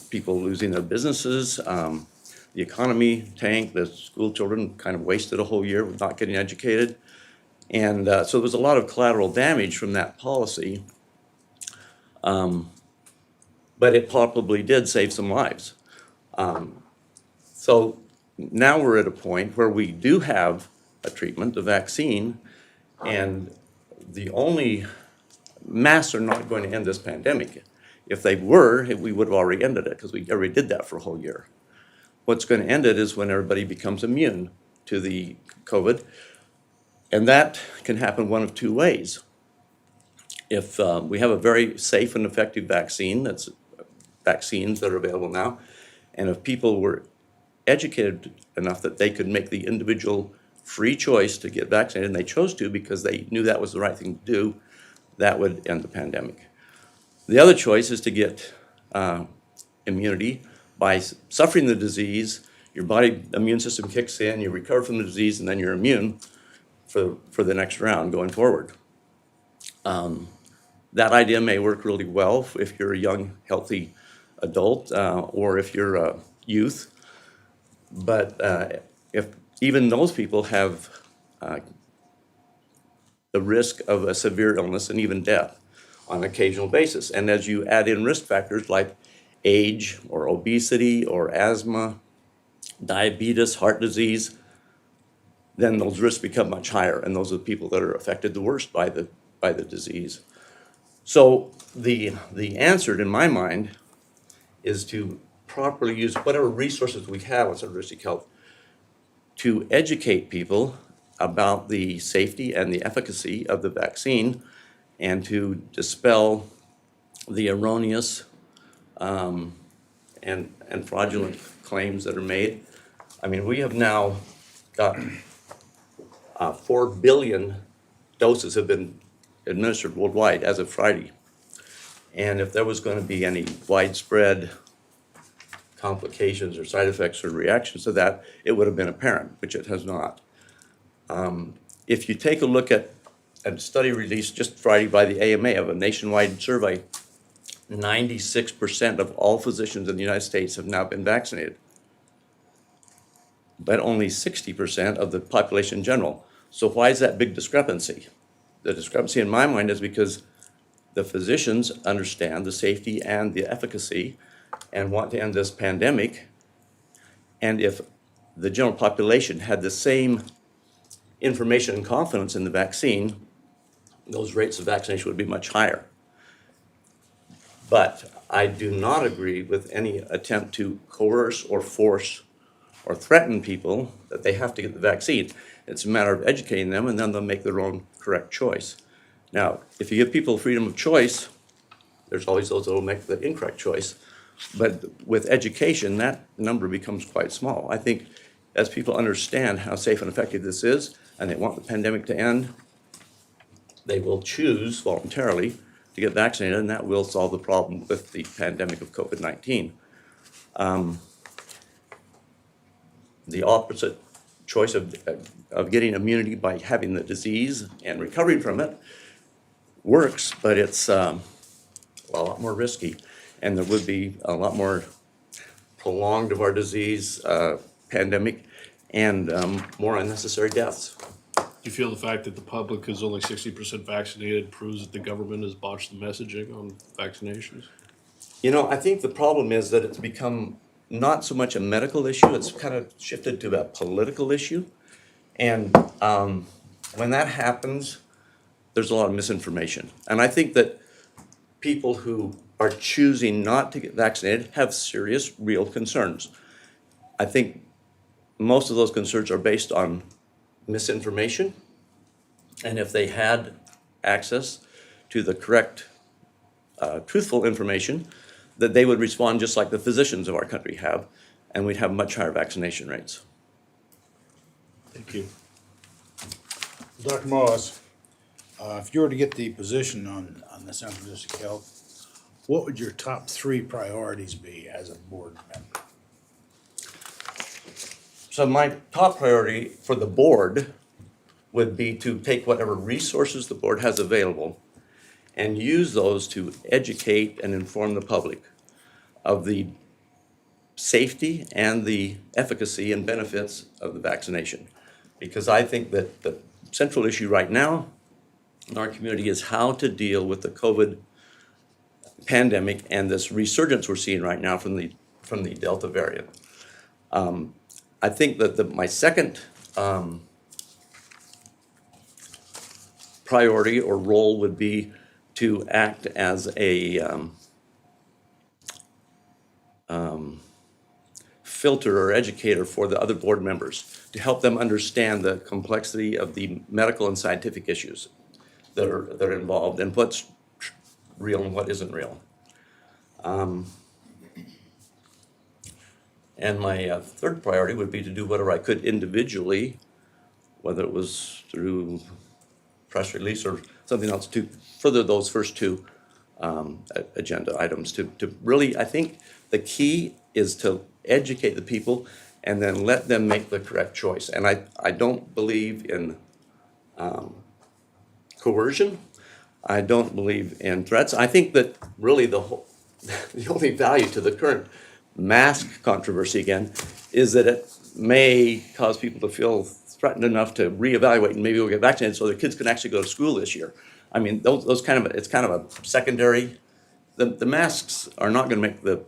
people losing their businesses, the economy tanked, the school children kind of wasted a whole year with not getting educated. And so there was a lot of collateral damage from that policy. But it probably did save some lives. So now we're at a point where we do have a treatment, a vaccine, and the only masks are not going to end this pandemic. If they were, we would have already ended it, because we already did that for a whole year. What's going to end it is when everybody becomes immune to the COVID, and that can happen one of two ways. If we have a very safe and effective vaccines that are available now, and if people were educated enough that they could make the individual free choice to get vaccinated, and they chose to because they knew that was the right thing to do, that would end the pandemic. The other choice is to get immunity by suffering the disease. Your body immune system kicks in, you recover from the disease, and then you're immune for the next round going forward. That idea may work really well if you're a young, healthy adult, or if you're a youth. But if even those people have the risk of a severe illness and even death on an occasional basis. And as you add in risk factors like age or obesity or asthma, diabetes, heart disease, then those risks become much higher, and those are the people that are affected the worst by the disease. So the answer, in my mind, is to properly use whatever resources we have on Central District Health to educate people about the safety and the efficacy of the vaccine, and to dispel the erroneous and fraudulent claims that are made. I mean, we have now got 4 billion doses have been administered worldwide as of Friday. And if there was going to be any widespread complications or side effects or reactions to that, it would have been apparent, which it has not. If you take a look at a study released just Friday by the AMA of a nationwide survey, 96% of all physicians in the United States have now been vaccinated, but only 60% of the population in general. So why is that big discrepancy? The discrepancy in my mind is because the physicians understand the safety and the efficacy and want to end this pandemic. And if the general population had the same information and confidence in the vaccine, those rates of vaccination would be much higher. But I do not agree with any attempt to coerce or force or threaten people that they have to get the vaccine. It's a matter of educating them, and then they'll make their own correct choice. Now, if you give people freedom of choice, there's always those that will make the incorrect choice. But with education, that number becomes quite small. I think as people understand how safe and effective this is, and they want the pandemic to end, they will choose voluntarily to get vaccinated, and that will solve the problem with the pandemic of COVID-19. The opposite choice of getting immunity by having the disease and recovering from it works, but it's a lot more risky. And there would be a lot more prolonged of our disease, pandemic, and more unnecessary deaths. Do you feel the fact that the public is only 60% vaccinated proves that the government has botched the messaging on vaccinations? You know, I think the problem is that it's become not so much a medical issue, it's kind of shifted to a political issue. And when that happens, there's a lot of misinformation. And I think that people who are choosing not to get vaccinated have serious, real concerns. I think most of those concerns are based on misinformation. And if they had access to the correct, truthful information, that they would respond just like the physicians of our country have, and we'd have much higher vaccination rates. Thank you. Dr. Moss, if you were to get the position on the Central District Health, what would your top 3 priorities be as a board member? So my top priority for the board would be to take whatever resources the board has available and use those to educate and inform the public of the safety and the efficacy and benefits of the vaccination. Because I think that the central issue right now in our community is how to deal with the COVID pandemic and this resurgence we're seeing right now from the Delta variant. I think that my second priority or role would be to act as a filter or educator for the other board members to help them understand the complexity of the medical and scientific issues that are involved and what's real and what isn't real. And my third priority would be to do whatever I could individually, whether it was through press release or something else, to further those first 2 agenda items. To really, I think the key is to educate the people and then let them make the correct choice. And I don't believe in coercion. I don't believe in threats. I think that really the only value to the current mask controversy again is that it may cause people to feel threatened enough to reevaluate and maybe we'll get vaccinated so their kids can actually go to school this year. I mean, those kind of, it's kind of a secondary. The masks are not going to make the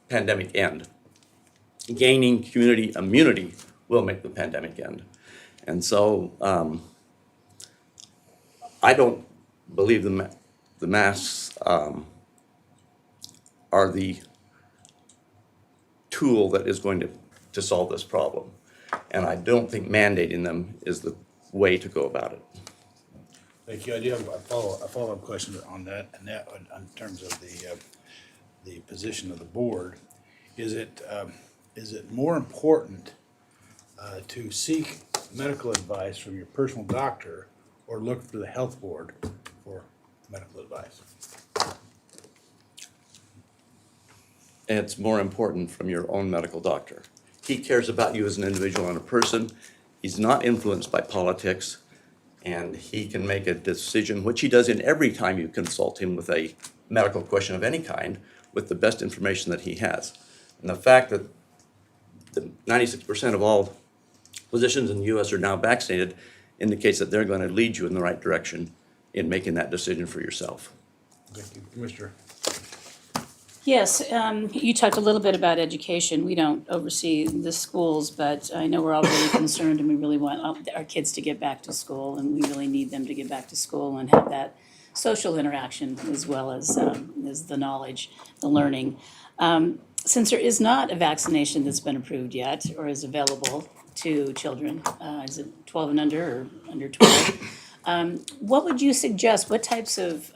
pandemic end. Gaining community immunity will make the pandemic end. And so I don't believe the masks are the tool that is going to solve this problem. And I don't think mandating them is the way to go about it. Thank you. I do have a follow-up question on that, and that in terms of the position of the board. Is it more important to seek medical advice from your personal doctor or look for the health board for medical advice? It's more important from your own medical doctor. He cares about you as an individual and a person. He's not influenced by politics, and he can make a decision, which he does in every time you consult him with a medical question of any kind, with the best information that he has. And the fact that 96% of all physicians in the U.S. are now vaccinated indicates that they're going to lead you in the right direction in making that decision for yourself. Thank you, Commissioner. Yes, you talked a little bit about education. We don't oversee the schools, but I know we're all really concerned and we really want our kids to get back to school, and we really need them to get back to school and have that social interaction as well as the knowledge, the learning. Since there is not a vaccination that's been approved yet or is available to children, is it 12 and under or under 12? What would you suggest? What types of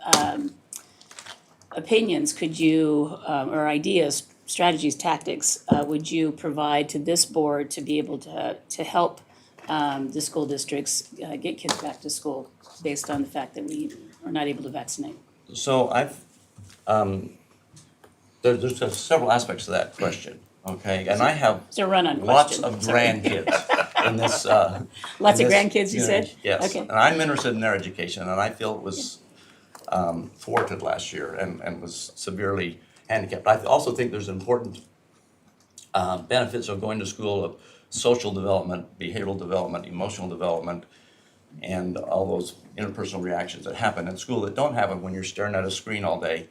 opinions could you, or ideas, strategies, tactics, would you provide to this board to be able to help the school districts get kids back to school based on the fact that we are not able to vaccinate? So there's several aspects to that question. okay? And I have It's a run-on lots question. of Sorry. grandkids in this, Lots in of this grandkids, you said? community. Yes, Okay. and I'm interested in their education, and I feel it was thwarted last year and was severely handicapped. I also think there's important benefits of going to school of social development, behavioral development, emotional development, and all those interpersonal reactions that happen in school that don't happen when you're staring at a screen all day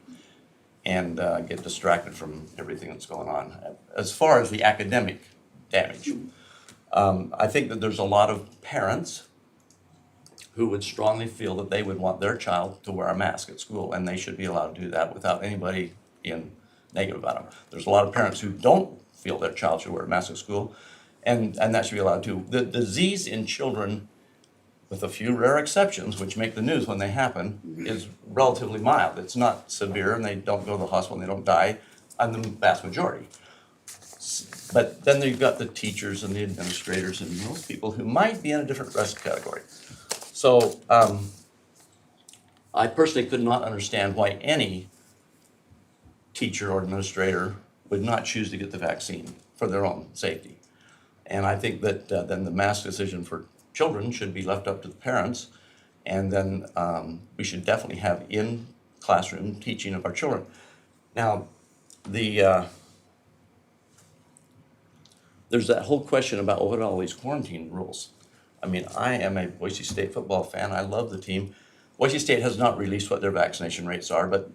and get distracted from everything that's going on. As far as the academic damage, I think that there's a lot of parents who would strongly feel that they would want their child to wear a mask at school, and they should be allowed to do that without anybody being negative about them. There's a lot of parents who don't feel their child should wear a mask at school, and that should be allowed too. The disease in children, with a few rare exceptions, which make the news when they happen, is relatively mild. It's not severe, and they don't go to the hospital and they don't die, on the vast majority. But then you've got the teachers and the administrators and those people who might be in a different risk category. So I personally could not understand why any teacher or administrator would not choose to get the vaccine for their own safety. And I think that then the mask decision for children should be left up to the parents, and then we should definitely have in classroom teaching of our children. Now, there's that whole question about what are all these quarantine rules. I mean, I am a Boise State football fan. I love the team. Boise State has not released what their vaccination rates are, but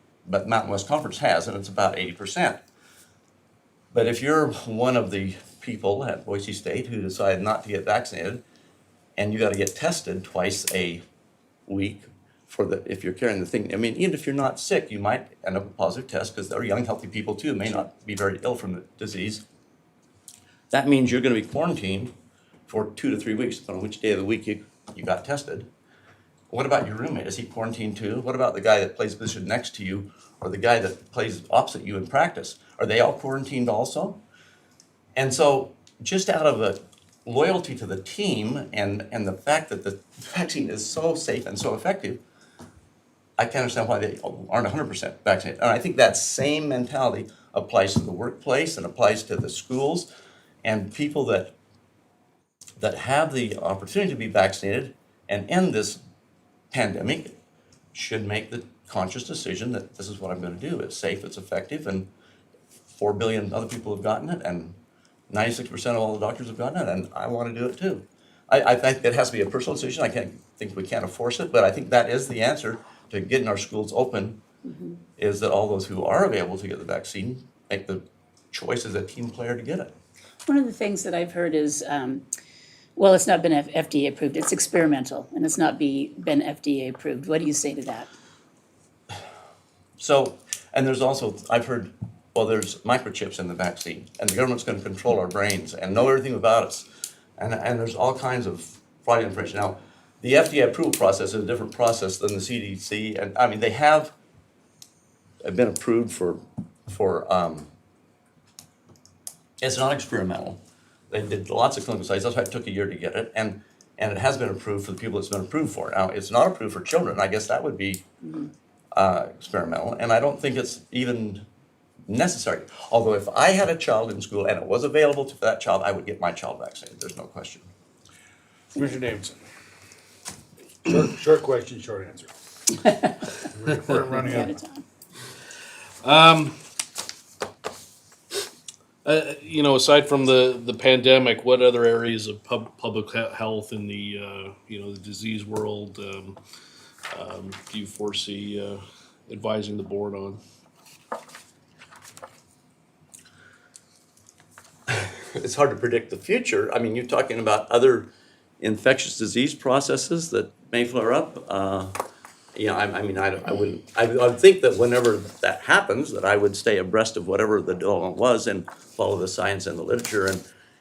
Mountain West Conference has, and it's about 80%. But if you're one of the people at Boise State who decide not to get vaccinated, and you got to get tested twice a week if you're carrying the thing. I mean, even if you're not sick, you might end up with a positive test because they're young, healthy people too, may not be very ill from the disease. That means you're going to be quarantined for 2 to 3 weeks, depending on which day of the week you got tested. What about your roommate? Is he quarantined too? What about the guy that plays position next to you or the guy that plays opposite you in practice? Are they all quarantined also? And so just out of a loyalty to the team and the fact that the vaccine is so safe and so effective, I can't understand why they aren't 100% vaccinated. And I think that same mentality applies to the workplace and applies to the schools, and people that have the opportunity to be vaccinated and end this pandemic should make the conscious decision that this is what I'm going to do. It's safe, it's effective, and 4 billion other people have gotten it, and 96% of all the doctors have gotten it, and I want to do it too. I think it has to be a personal decision. I think we can't force it, but I think that is the answer to getting our schools open, is that all those who are available to get the vaccine make the choice as a team player to get it. One of the things that I've heard is, well, it's not been FDA approved, it's experimental, and it's not been FDA approved. What do you say to that? So, and there's also, I've heard, well, there's microchips in the vaccine, and the government's going to control our brains and know everything about us. And there's all kinds of fraud information. Now, the FDA approval process is a different process than the CDC, and I mean, they have been approved for it's not experimental. They did lots of clinical studies. That's why it took a year to get it, and it has been approved for the people it's been approved for. Now, it's not approved for children. I guess that would be experimental, and I don't think it's even necessary. Although if I had a child in school and it was available to that child, I would get my child vaccinated. There's no question. Commissioner Davidson. Short question, short answer. We're running out of time. Aside from the pandemic, what other areas of public health in the the disease world do you foresee advising the board on? It's hard to predict the future. I mean, you're talking about other infectious disease processes that may flare up. I would think that whenever that happens, that I would stay abreast of whatever the development was and follow the science and the literature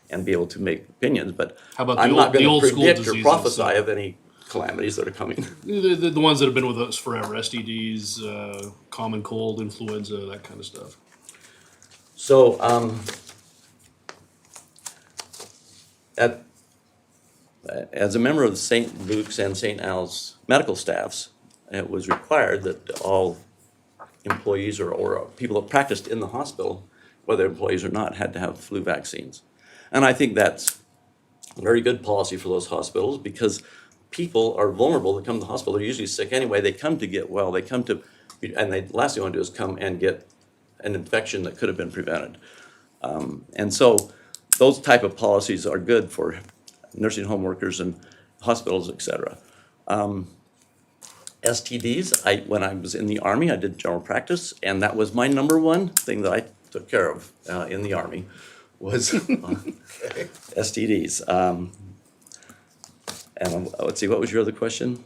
and be able to make opinions. But How about I'm not the going old to school predict or diseases? prophesy of any calamities that are coming. The ones that have been with us forever, STDs, common cold, influenza, that kind of stuff. So, as a member of St. Luke's and St. Al's medical staffs, it was required that all employees or people that practiced in the hospital whether employees or not, had to have flu vaccines. And I think that's a very good policy for those hospitals because people are vulnerable that come to the hospital. They're usually sick anyway. They come to get well. They come to, and the last thing they want to do is come and get an infection that could have been prevented. And so those type of policies are good for nursing home workers and hospitals, et cetera. STDs, when I was in the Army, I did general practice, and that was my number one thing that I took care of in the Army was STDs. And let's see, what was your other question?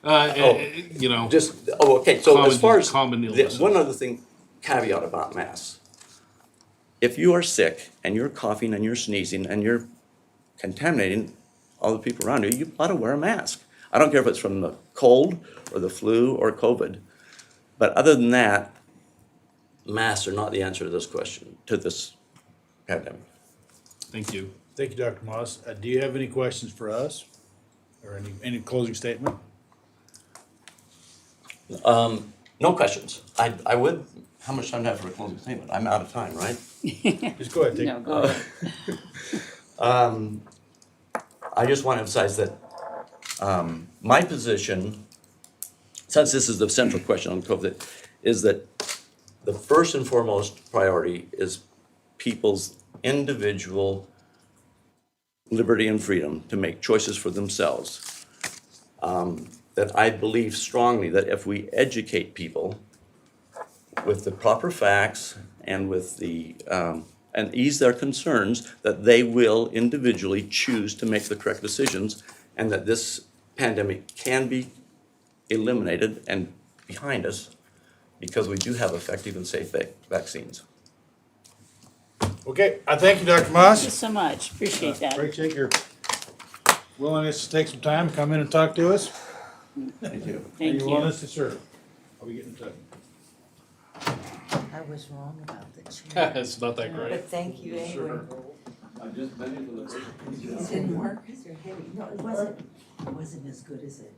You know, Okay, so as far as, common illnesses. one other thing, caveat about masks. If you are sick and you're coughing and you're sneezing and you're contaminating all the people around you, you ought to wear a mask. I don't care if it's from the cold or the flu or COVID. But other than that, masks are not the answer to this question, to this pandemic. Thank you. Thank you, Dr. Moss. Do you have any questions for us? Or any closing statement? No questions. I would, how much time do I have for a closing statement? I'm out of time, right? Just go ahead, take No, go ahead. I just want to emphasize that my position, since this is the central question on COVID, is that the first and foremost priority is people's individual liberty and freedom to make choices for themselves. That I believe strongly that if we educate people with the proper facts and with the and ease their concerns, that they will individually choose to make the correct decisions, and that this pandemic can be eliminated and behind us because we do have effective and safe vaccines. Okay, I thank you, Dr. Moss. Thank you so much. Appreciate that. Appreciate your willingness to take some time, come in and talk to us. Thank you. And Thank your you. willingness to serve. I'll be getting in touch. I was wrong about the chair, It's not that great. but thank you anyway. I'm just bending for the It didn't work because they're heavy. No, it wasn't as good as it.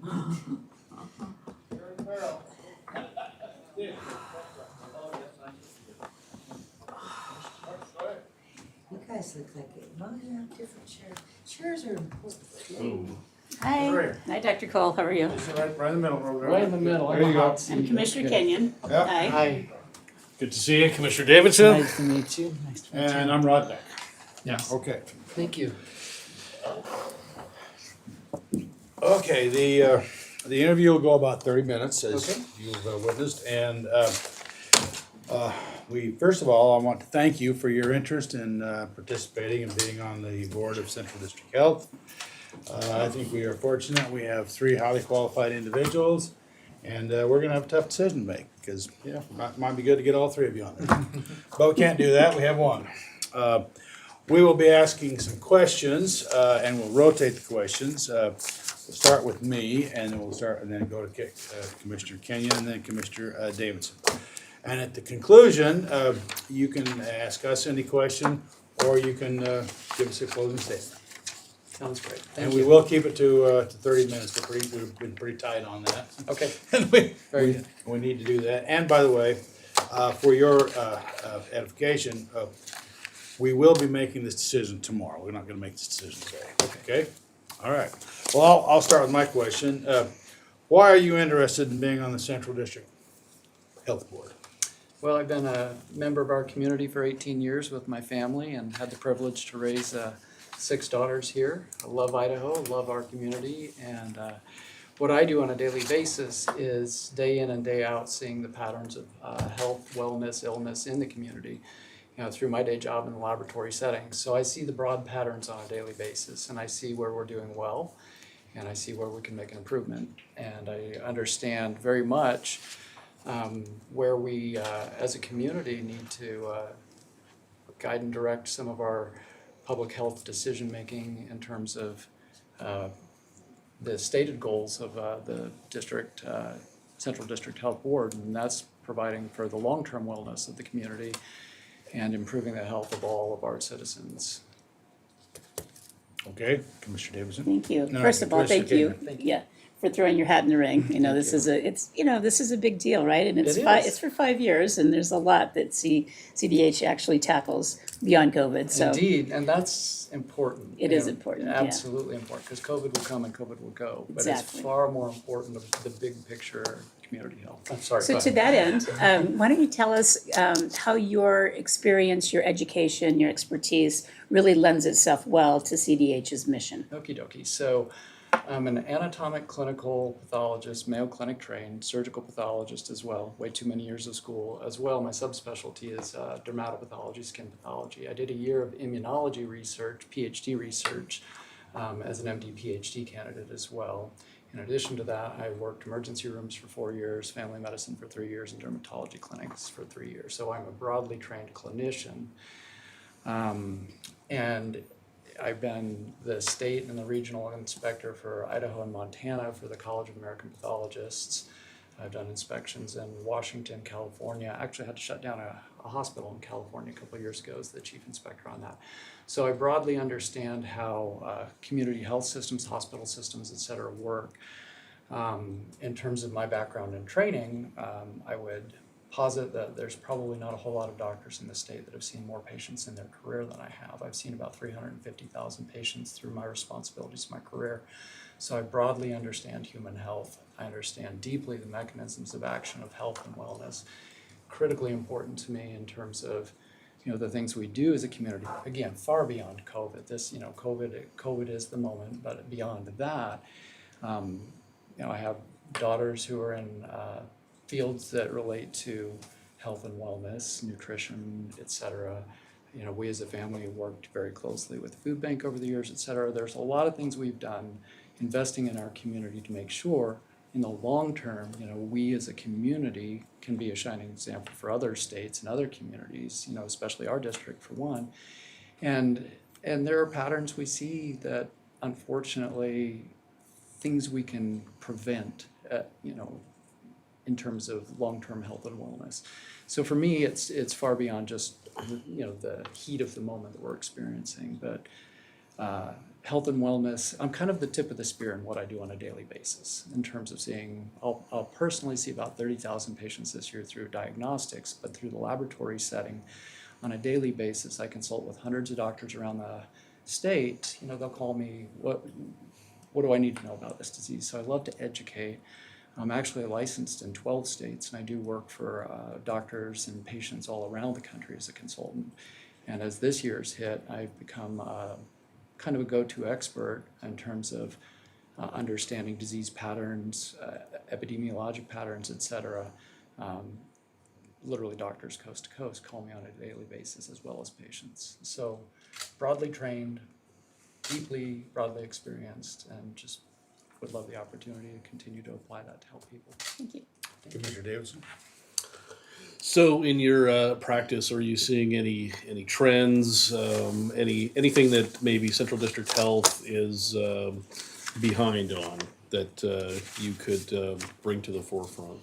You guys look like it. No, you have different chairs. Chairs are important. Hi. Great. Hi, Dr. Cole. How are you? Sit right in the middle over there. Right in the middle. There you go. I'm Commissioner Kenyon. Yep. Hi. Hi, Good to see you, Commissioner Davidson. nice to meet you. Nice to meet you. And I'm Rod Beck. Yeah, Okay. thank you. Okay, the interview will go about 30 minutes, as you've witnessed, and first of all, I want to thank you for your interest in participating and being on the board of Central District Health. I think we are fortunate, we have 3 highly qualified individuals, and we're gonna have a tough decision to make, because, might be good to get all 3 of you on there. But we can't do that, we have 1. We will be asking some questions, and we'll rotate the questions. We'll start with me, and then then go to Commissioner Kenyon, and then Commissioner Davidson. And at the conclusion, you can ask us any question, or you can give us a closing statement. Sounds great. And Thank we you. will keep it to 30 minutes. We've been pretty tight on that. Okay, And very good. we need to do that. And by the way, for your edification, we will be making this decision tomorrow. We're not gonna make this decision today, okay? All right. Well, I'll start with my question. Why are you interested in being on the Central District Health Board? Well, I've been a member of our community for 18 years with my family and had the privilege to raise 6 daughters here. I love Idaho, love our community, and what I do on a daily basis is day in and day out seeing the patterns of health, wellness, illness in the community, through my day job in the laboratory setting. So I see the broad patterns on a daily basis, and I see where we're doing well, and I see where we can make an improvement. And I understand very much where we, as a community, need to guide and direct some of our public health decision-making in terms of the stated goals of the district, Central District Health Board, and that's providing for the long-term wellness of the community and improving the health of all of our citizens. Okay, Commissioner Davidson? Thank you. No, First of all, thank Commissioner you. Kenyon. Thank you. Yeah. for throwing your hat in the ring. You know, Thank this you. this is a big deal, right? And it's It five, is. it's for 5 years, and there's a lot that CDH actually tackles beyond COVID. So Indeed, and that's important. It you is know, important, yeah. Absolutely important, because COVID will come and COVID will go. But it's Exactly. far more important of the big picture community health. I'm sorry, So go to ahead. that end, why don't you tell us how your experience, your education, your expertise really lends itself well to CDH's mission? Okie dokie. So I'm an anatomic clinical pathologist, Mayo Clinic trained, surgical pathologist as well, way too many years of school. As well, my subspecialty is dermatopathology, skin pathology. I did a year of immunology research, PhD research, as an MD PhD candidate as well. In addition to that, I worked emergency rooms for 4 years, family medicine for 3 years, and dermatology clinics for 3 years. So I'm a broadly trained clinician. And I've been the state and the regional inspector for Idaho and Montana for the College of American Pathologists. I've done inspections in Washington, California. I actually had to shut down a hospital in California a couple of years ago as the chief inspector on that. So I broadly understand how community health systems, hospital systems, et cetera, work. In terms of my background and training, I would posit that there's probably not a whole lot of doctors in the state that have seen more patients in their career than I have. I've seen about 350,000 patients through my responsibilities, my career. So I broadly understand human health. I understand deeply the mechanisms of action of health and wellness. Critically important to me in terms of, you know, the things we do as a community. Again, far beyond COVID. This, you know, COVID is the moment, but beyond that, you know, I have daughters who are in fields that relate to health and wellness, nutrition, et cetera. You know, we as a family have worked very closely with the food bank over the years, et cetera. There's a lot of things we've done investing in our community to make sure in the long term, you know, we as a community can be a shining example for other states and other communities, you know, especially our district for one. And there are patterns we see that unfortunately things we can prevent, you know, in terms of long-term health and wellness. So for me, it's far beyond just, you know, the heat of the moment that we're experiencing, but health and wellness, I'm kind of the tip of the spear in what I do on a daily basis in terms of seeing, I'll personally see about 30,000 patients this year through diagnostics, but through the laboratory setting on a daily basis, I consult with hundreds of doctors around the state. You know, they'll call me, what do I need to know about this disease? So I love to educate. I'm actually licensed in 12 states, and I do work for doctors and patients all around the country as a consultant. And as this year's hit, I've become kind of a go-to expert in terms of understanding disease patterns, epidemiologic patterns, et cetera. Literally doctors coast to coast call me on a daily basis as well as patients. So broadly trained, deeply, broadly experienced, and just would love the opportunity to continue to apply that to help people. Thank you. Commissioner Davidson? So in your practice, are you seeing any trends, anything that maybe Central District Health is behind on that you could bring to the forefront?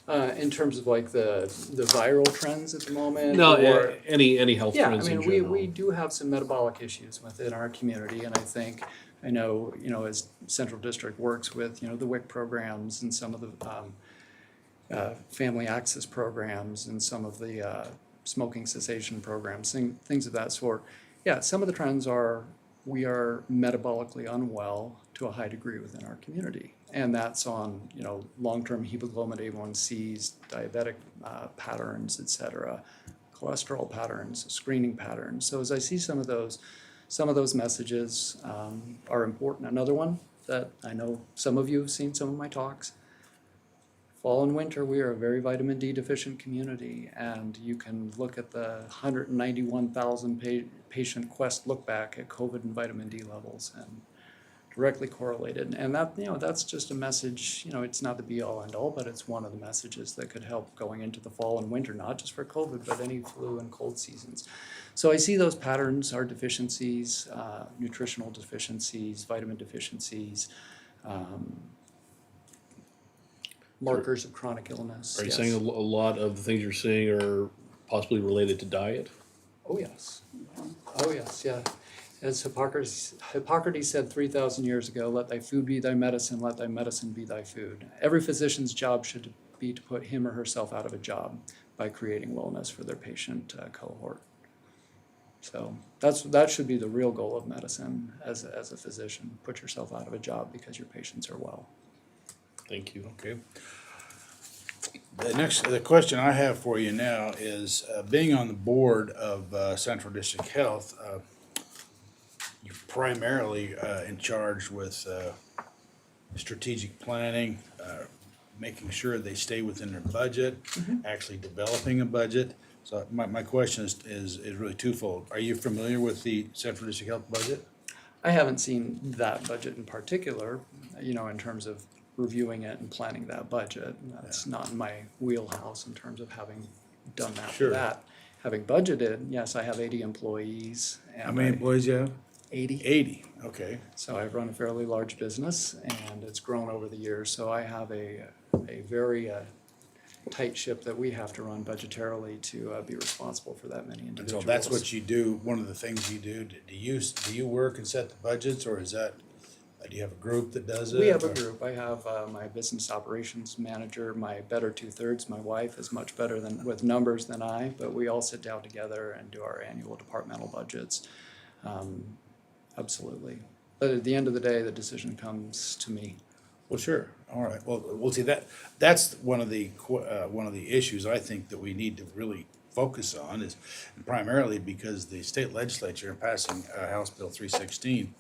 In terms of like the viral trends at the moment? No, or, any health yeah, I trends in mean, general. we do have some metabolic issues within our community, and I know, you know, as Central District works with, you know, the WIC programs and some of the family access programs and some of the smoking cessation programs, things of that sort. Yeah, some of the trends are we are metabolically unwell to a high degree within our community. And that's on, you know, long-term hemoglobin A1Cs, diabetic patterns, et cetera, cholesterol patterns, screening patterns. So as I see some of those messages are important. Another one that I know some of you have seen some of my talks, fall and winter, we are a very vitamin D deficient community, and you can look at the 191,000 patient Quest look back at COVID and vitamin D levels and directly correlated. And that, you know, that's just a message, you know, it's not the be all end all, but it's one of the messages that could help going into the fall and winter, not just for COVID, but any flu and cold seasons. So I see those patterns are deficiencies, nutritional deficiencies, vitamin deficiencies, markers of chronic illness. Are you yes. saying a lot of the things you're seeing are possibly related to diet? Oh, yes. Oh, yes, yeah. As Hippocrates said 3,000 years ago, let thy food be thy medicine, let thy medicine be thy food. Every physician's job should be to put him or herself out of a job by creating wellness for their patient cohort. So that should be the real goal of medicine as a physician. Put yourself out of a job because your patients are well. Thank you. Okay. The question I have for you now is, being on the board of Central District Health, you're primarily in charge with strategic planning, making sure they stay within their budget, actually developing a budget. So my question is really twofold. Are you familiar with the Central District Health budget? I haven't seen that budget in particular, in terms of reviewing it and planning that budget. That's not in my wheelhouse in terms of having done that Sure. for that. Having budgeted, yes, I have 80 employees. And How many employees you have? 80. 80, okay. So I've run a fairly large business and it's grown over the years. So I have a very tight ship that we have to run budgetarily to be responsible for that many And individuals. so that's what you do, one of the things you do. Do you work and set the budgets, or is that, do you have a group that does it? We have a or- group. I have my business operations manager, my better two-thirds. My wife is much better with numbers than I, but we all sit down together and do our annual departmental budgets. Absolutely. But at the end of the day, the decision comes to me. Well, sure. All right. Well, we'll see that's one of the issues I think that we need to really focus on is primarily because the state legislature passing House Bill 316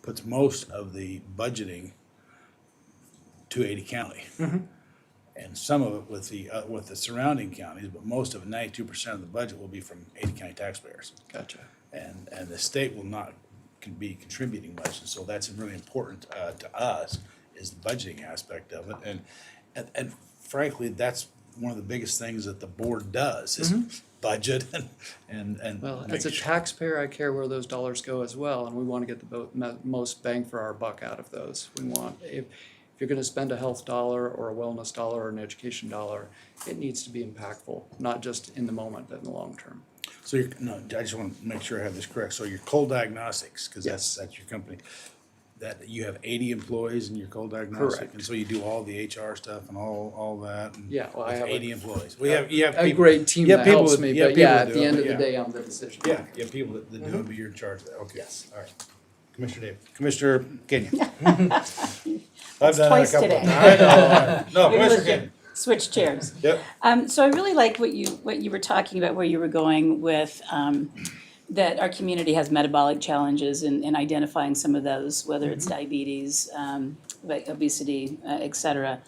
puts most of the budgeting to Ada County. And some of it with the surrounding counties, but most of it, 92% of the budget will be from Ada County taxpayers. Gotcha. And the state will not be contributing much, and so that's really important to us, is the budgeting aspect of it. And frankly, that's one of the biggest things that the board does, is budget and Well, make as a sure- taxpayer, I care where those dollars go as well, and we want to get the most bang for our buck out of those. We want, if you're going to spend a health dollar or a wellness dollar or an education dollar, it needs to be impactful, not just in the moment, but in the long term. So I just want to make sure I have this correct. So your Cold Diagnostics, because that's your company, that you have 80 employees in your Cold Diagnostic? Correct. And so you do all the HR stuff and all that? And Yeah, well, I with have 80 employees. Well, you have a people- great team you have that people helps that- me, you have but people yeah, that at do the it, end but of the yeah. day, I'm the decision Yeah, maker. you have people that do it, but you're in charge of that. Okay. Yes. All right. Commissioner Dave, Commissioner Kenyon. I've done twice that a couple today. of times. I know. No, Maybe Commissioner let's Kenyon. switch chairs. Yep. So I really like what you were talking about, where you were going with, that our community has metabolic challenges and identifying some of those, whether it's diabetes, like obesity, et cetera.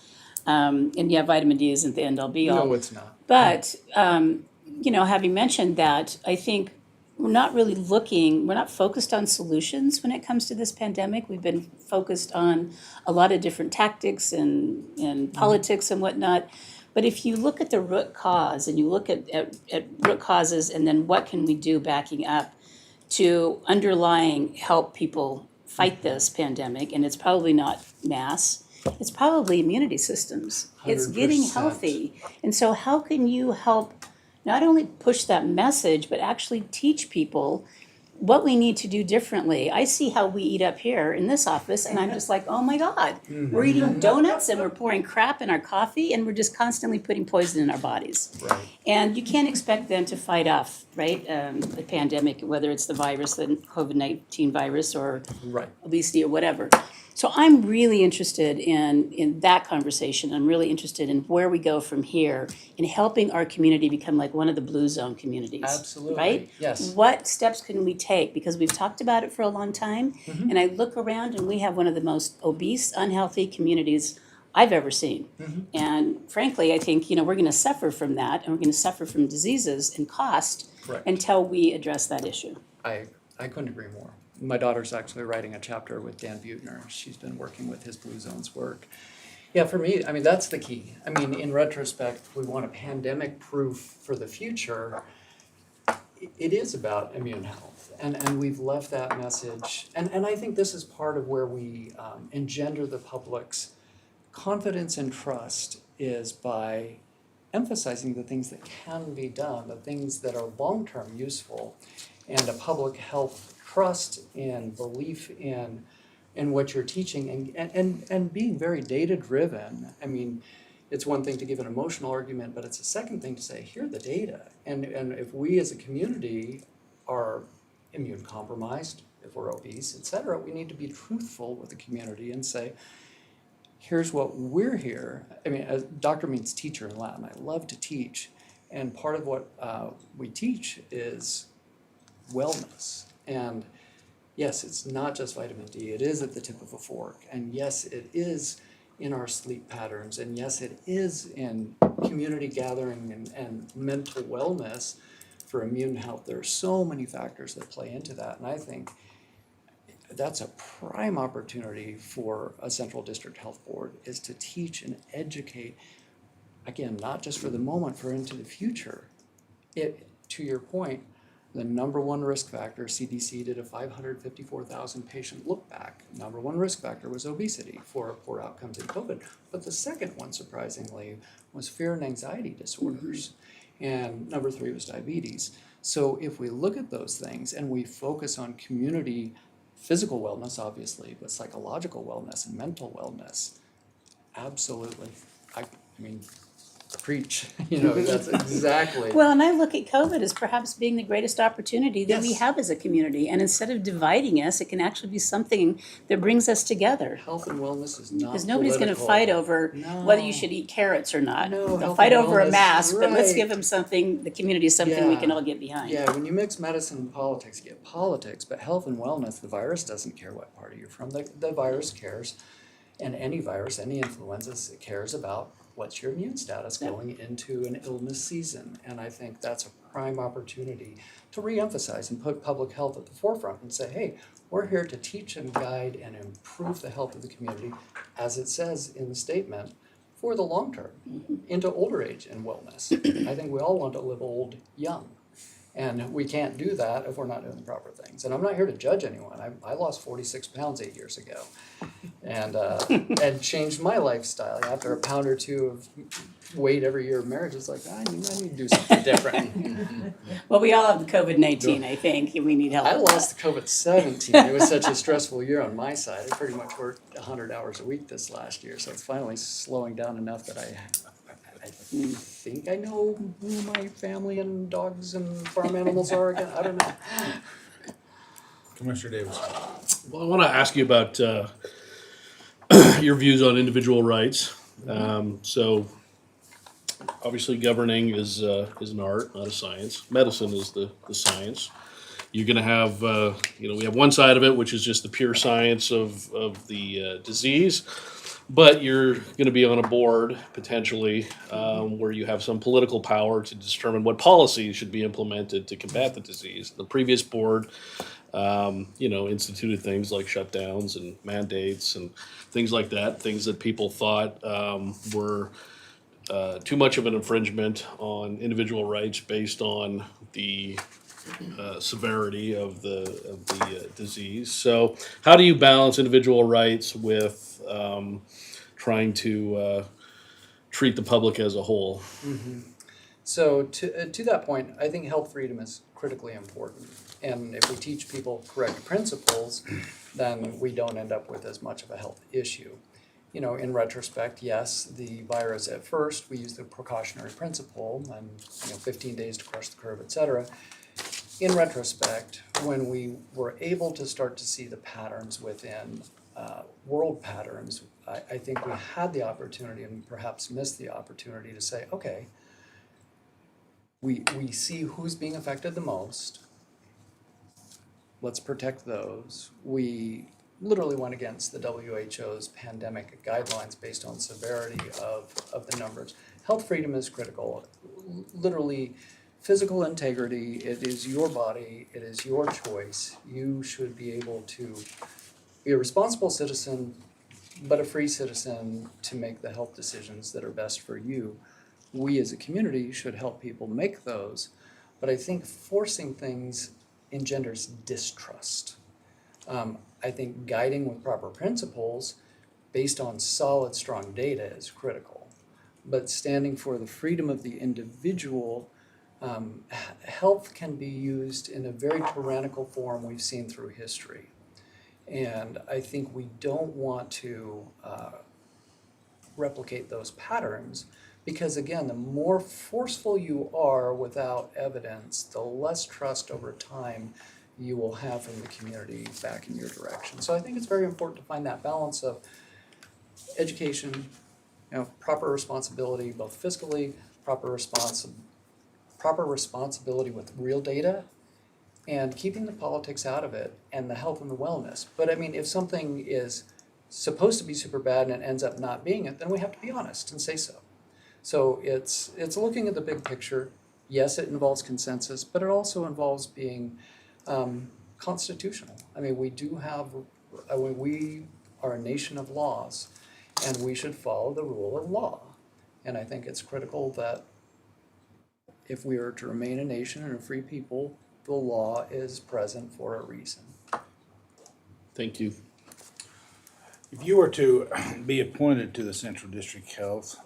And yeah, vitamin D isn't the end all be all. No, it's not. But, having mentioned that, I think we're not focused on solutions when it comes to this pandemic. We've been focused on a lot of different tactics and politics and whatnot. But if you look at the root cause and you look at root causes and then what can we do backing up to underlying help people fight this pandemic, and it's probably not mass, it's probably immunity systems. It's getting 100%. healthy. And so how can you help not only push that message, but actually teach people what we need to do differently? I see how we eat up here in this office, and I'm just like, oh my God, we're eating donuts and we're pouring crap in our coffee, and we're just constantly putting poison in our bodies. Right. And you can't expect them to fight off, right, the pandemic, whether it's the virus, the COVID-19 virus, or Right. obesity or whatever. So I'm really interested in that conversation. I'm really interested in where we go from here in helping our community become like one of the blue zone communities. Absolutely. Right? Yes. What steps can we take? Because we've talked about it for a long time. And I look around and we have one of the most obese, unhealthy communities I've ever seen. And frankly, I think, we're going to suffer from that, and we're going to suffer from diseases and cost Correct. until we address that issue. I couldn't agree more. My daughter's actually writing a chapter with Dan Buettner. She's been working with his Blue Zones work. Yeah, for me, that's the key. In retrospect, we want a pandemic proof for the future. It is about immune health, and we've left that message. And I think this is part of where we engender the public's confidence and trust, is by emphasizing the things that can be done, the things that are long-term useful, and a public health trust and belief in what you're teaching and being very data driven. I mean, it's one thing to give an emotional argument, but it's a second thing to say, here are the data. And if we as a community are immune compromised, if we're obese, et cetera, we need to be truthful with the community and say, here's what we're here. I mean, doctor means teacher in Latin. I love to teach. And part of what we teach is wellness. And yes, it's not just vitamin D. It is at the tip of a fork. And yes, it is in our sleep patterns. And yes, it is in community gathering and mental wellness for immune health. There are so many factors that play into that. And I think that's a prime opportunity for a central district health board, is to teach and educate, again, not just for the moment, for into the future. To your point, the number one risk factor, CDC did a 554,000 patient look back. Number one risk factor was obesity for poor outcomes in COVID. But the second one, surprisingly, was fear and anxiety disorders. And number three was diabetes. So if we look at those things and we focus on community physical wellness, obviously, but psychological wellness and mental wellness, absolutely. I mean, preach, that's exactly. Well, and I look at COVID as perhaps being the greatest opportunity that we Yes. have as a community. And instead of dividing us, it can actually be something that brings us together. Health and wellness is not Because nobody's going to political. fight over No. whether you should eat carrots or not. No, They'll health fight and over a wellness, mask, but let's right. give them something, the community, something we Yeah. can all get behind. Yeah, when you mix medicine and politics, you get politics, but health and wellness, the virus doesn't care what party you're from. The virus cares, and any virus, any influenza, it cares about what's your immune status Yep. going into an illness season. And I think that's a prime opportunity to reemphasize and put public health at the forefront and say, hey, we're here to teach and guide and improve the health of the community, as it says in the statement, for the long term, into older age and wellness. I think we all want to live old young. And we can't do that if we're not doing the proper things. And I'm not here to judge anyone. I lost 46 pounds 8 years ago, and changed my lifestyle. After a pound or two of weight every year of marriage, it's like, I need to do something different. Well, we all have the COVID-19, I think, and we need help. I with lost the COVID-19. It was such a stressful year on my side. I pretty much worked 100 hours a week this last year, so it's finally slowing down enough that I think I know who my family and dogs and farm animals are again. I don't know. Commissioner Davis. Well, I want to ask you about your views on individual rights. So, obviously, governing is an art, not a science. Medicine is the science. You're going to have, we have one side of it, which is just the pure science of the disease. But you're going to be on a board, potentially, where you have some political power to determine what policies should be implemented to combat the disease. The previous board, instituted things like shutdowns and mandates and things like that, things that people thought were too much of an infringement on individual rights based on the severity of the disease. So how do you balance individual rights with trying to treat the public as a whole? Mm-hmm. So to that point, I think health freedom is critically important. And if we teach people correct principles, then we don't end up with as much of a health issue. In retrospect, yes, the virus at first, we used the precautionary principle and 15 days to crush the curve, et cetera. In retrospect, when we were able to start to see the patterns within world patterns, I think we had the opportunity and perhaps missed the opportunity to say, okay, we see who's being affected the most. Let's protect those. We literally went against the WHO's pandemic guidelines based on severity of the numbers. Health freedom is critical. Literally, physical integrity, it is your body, it is your choice. You should be able to be a responsible citizen, but a free citizen to make the health decisions that are best for you. We as a community should help people make those, but I think forcing things engenders distrust. I think guiding with proper principles based on solid, strong data is critical, but standing for the freedom of the individual health can be used in a very tyrannical form we've seen through history. And I think we don't want to replicate those patterns because, again, the more forceful you are without evidence, the less trust over time you will have from the community back in your direction. So I think it's very important to find that balance of education, proper responsibility, both fiscally, proper responsibility with real data, and keeping the politics out of it and the health and the wellness. But I mean, if something is supposed to be super bad and it ends up not being it, then we have to be honest and say so. So it's looking at the big picture. Yes, it involves consensus, but it also involves being constitutional. I mean, we are a nation of laws, and we should follow the rule of law. And I think it's critical that if we are to remain a nation and a free people, the law is present for a reason. Thank you. If you were to be appointed to the Central District Health,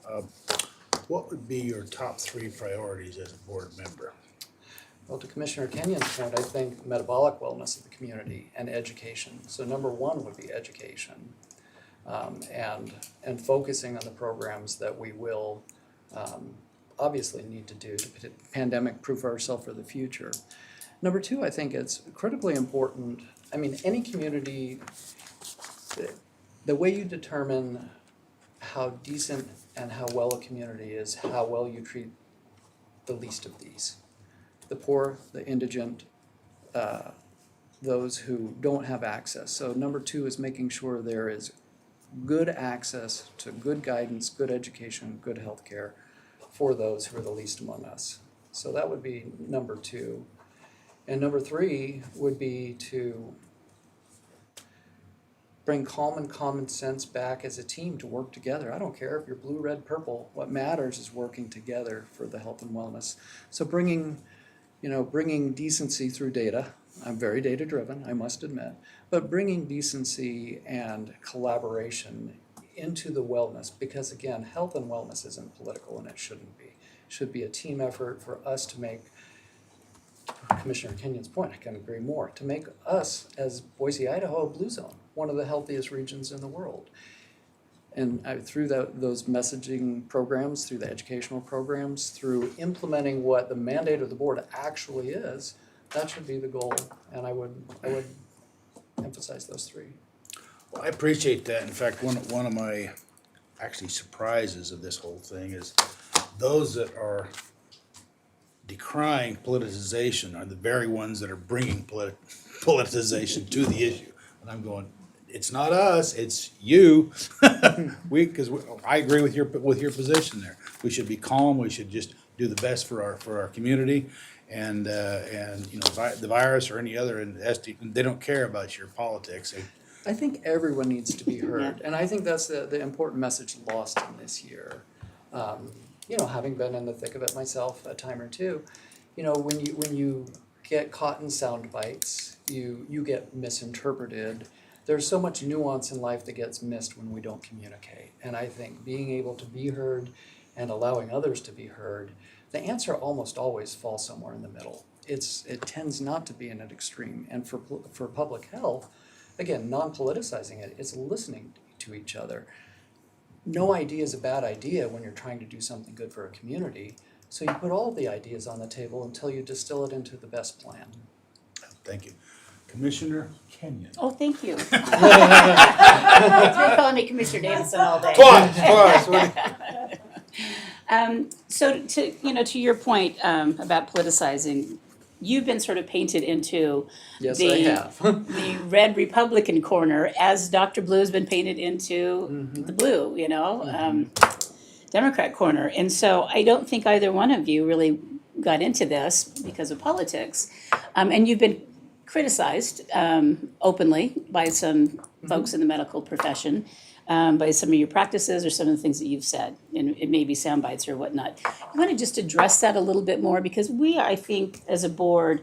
what would be your top 3 priorities as a board member? Well, to Commissioner Kenyon's point, I think metabolic wellness of the community and education. So number 1 would be education, and focusing on the programs that we will obviously need to do to pandemic-proof ourselves for the future. Number 2, I think it's critically important. I mean, any community, the way you determine how decent and how well a community is, how well you treat the least of these. The poor, the indigent, those who don't have access. So number 2 is making sure there is good access to good guidance, good education, good health care for those who are the least among us. So that would be number 2. And number 3 would be to bring calm and common sense back as a team to work together. I don't care if you're blue, red, purple. What matters is working together for the health and wellness. So bringing decency through data. I'm very data driven, I must admit, but bringing decency and collaboration into the wellness, because again, health and wellness isn't political and it shouldn't be. It should be a team effort for us to make, Commissioner Kenyon's point, I can't agree more, to make us as Boise, Idaho, a blue zone, one of the healthiest regions in the world. And through those messaging programs, through the educational programs, through implementing what the mandate of the board actually is, that should be the goal. And I would emphasize those 3. Well, I appreciate that. In fact, one of my actually surprises of this whole thing is those that are decrying politicization are the very ones that are bringing politicization to the issue. And I'm going, it's not us, it's you. I agree with your position there. We should be calm. We should just do the best for our community, and the virus or any other they don't care about your politics. I think everyone needs to be heard, and I think that's the important message lost in this year. Having been in the thick of it myself a time or two, when you get caught in sound bites, you get misinterpreted. There's so much nuance in life that gets missed when we don't communicate. And I think being able to be heard and allowing others to be heard, the answer almost always falls somewhere in the middle. It tends not to be in an extreme. And for public health, again, non-politicizing it, it's listening to each other. No idea is a bad idea when you're trying to do something good for a community. So you put all of the ideas on the table until you distill it into the best plan. Thank you. Commissioner Kenyon. Oh, thank you. You're calling me Commissioner Davidson all day. Twice. So to your point about politicizing, you've been sort of painted into Yes, I have. the red Republican corner, as Dr. Blue has been painted into the blue, Democrat corner. And so I don't think either one of you really got into this because of politics. And you've been criticized openly by some folks in the medical profession, by some of your practices or some of the things that you've said, and it may be sound bites or whatnot. You want to just address that a little bit more, because we, I think, as a board,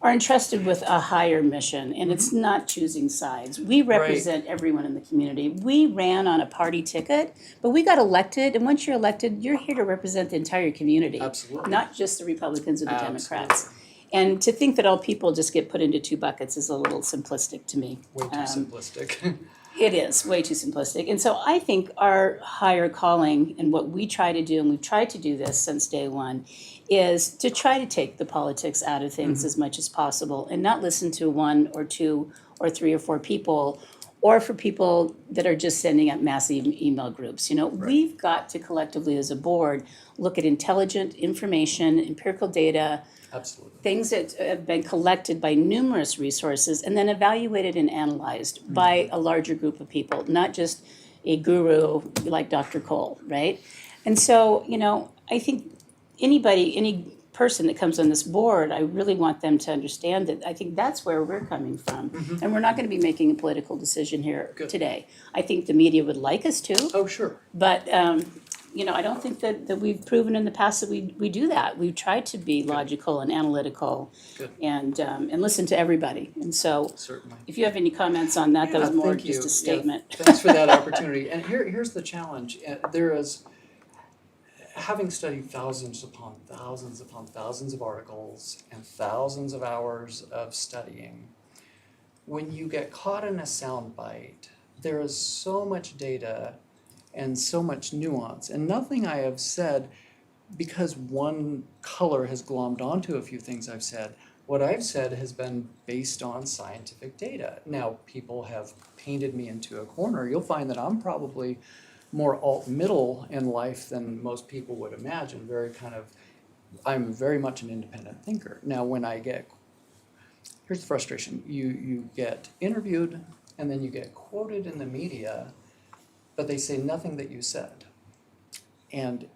are entrusted with a higher mission, and it's not choosing sides. We represent everyone in the community. We ran on a party ticket, but we got elected, and once you're elected, you're here to represent the entire community. Absolutely. Not just the Republicans or the Absolutely. Democrats. And to think that all people just get put into two buckets is a little simplistic to me. Way too simplistic. It is way too simplistic. And so I think our higher calling and what we try to do, and we've tried to do this since day one, is to try to take the politics out of things as much as possible and not listen to one or two or three or four people, or for people that are just sending out massive email groups. You know, we've got to collectively as a board look at intelligent information, empirical data, Absolutely. things that have been collected by numerous resources and then evaluated and analyzed by a larger group of people, not just a guru like Dr. Cole, right? And so, you know, I think any person that comes on this board, I really want them to understand that I think that's where we're coming from. And we're not going to be making a political decision here today. I think the media would like us to, Oh, sure. but you know, I don't think that we've proven in the past that we do that. We've tried to be logical and analytical and listen to everybody. And so Certainly. if you have any comments on that, that was Yeah, more thank just you. a statement. Yeah, thanks for that opportunity. And here's the challenge. There is, having studied thousands upon thousands of articles and thousands of hours of studying, when you get caught in a soundbite, there is so much data and so much nuance. And nothing I have said, because one color has glommed onto a few things I've said, what I've said has been based on scientific data. Now, people have painted me into a corner. You'll find that I'm probably more alt-middle in life than most people would imagine. I'm very much an independent thinker. Now, when I get, here's the frustration. You get interviewed and then you get quoted in the media, but they say nothing that you said. And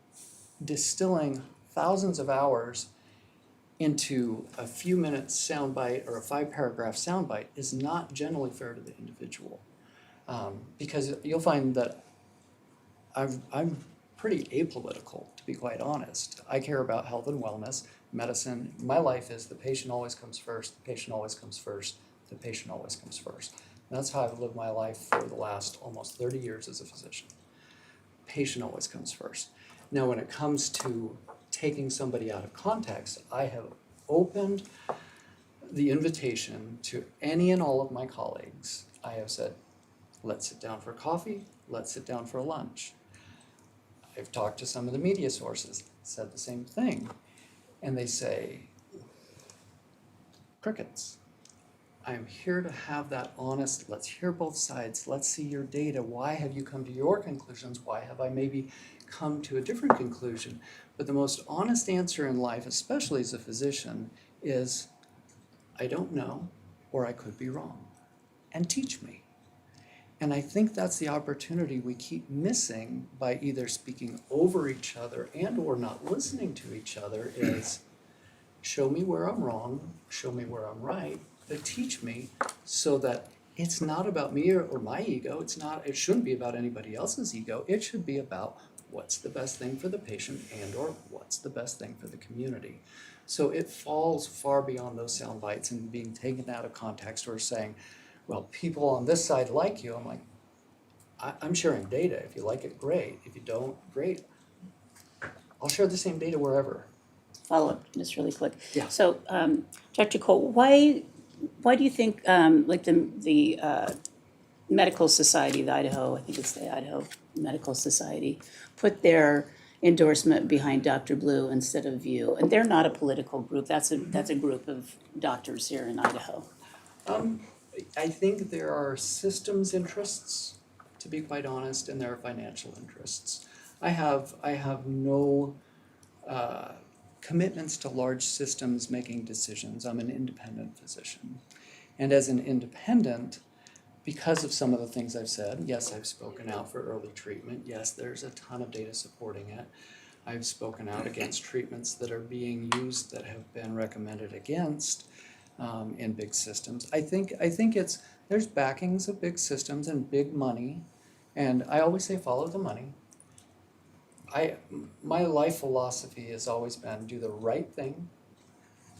distilling thousands of hours into a few minutes soundbite or a 5-paragraph soundbite is not generally fair to the individual. Because you'll find that I'm pretty apolitical, to be quite honest. I care about health and wellness, medicine. My life is the patient always comes first, the patient always comes first, the patient always comes first. And that's how I've lived my life for the last almost 30 years as a physician. Patient always comes first. Now, when it comes to taking somebody out of context, I have opened the invitation to any and all of my colleagues. I have said, let's sit down for coffee, let's sit down for lunch. I've talked to some of the media sources, said the same thing, and they say, crickets. I'm here to have that honest, let's hear both sides, let's see your data, why have you come to your conclusions, why have I maybe come to a different conclusion? But the most honest answer in life, especially as a physician, is I don't know, or I could be wrong, and teach me. And I think that's the opportunity we keep missing by either speaking over each other and or not listening to each other is show me where I'm wrong, show me where I'm right, but teach me so that it's not about me or my ego. It shouldn't be about anybody else's ego. It should be about what's the best thing for the patient and or what's the best thing for the community. So it falls far beyond those sound bites and being taken out of context or saying, well, people on this side like you. I'm like, I'm sharing data. If you like it, great. If you don't, great. I'll share the same data wherever. Follow up just really quick. Yeah. So, Dr. Cole, why do you think like the Medical Society of Idaho, I think it's the Idaho Medical Society, put their endorsement behind Dr. Blue instead of you? And they're not a political group. That's a group of doctors here in Idaho. I think there are systems interests, to be quite honest, and there are financial interests. I have no commitments to large systems making decisions. I'm an independent physician. And as an independent, because of some of the things I've said, yes, I've spoken out for early treatment. Yes, there's a ton of data supporting it. I've spoken out against treatments that are being used that have been recommended against in big systems. I think there's backings of big systems and big money, and I always say follow the money. My life philosophy has always been do the right thing,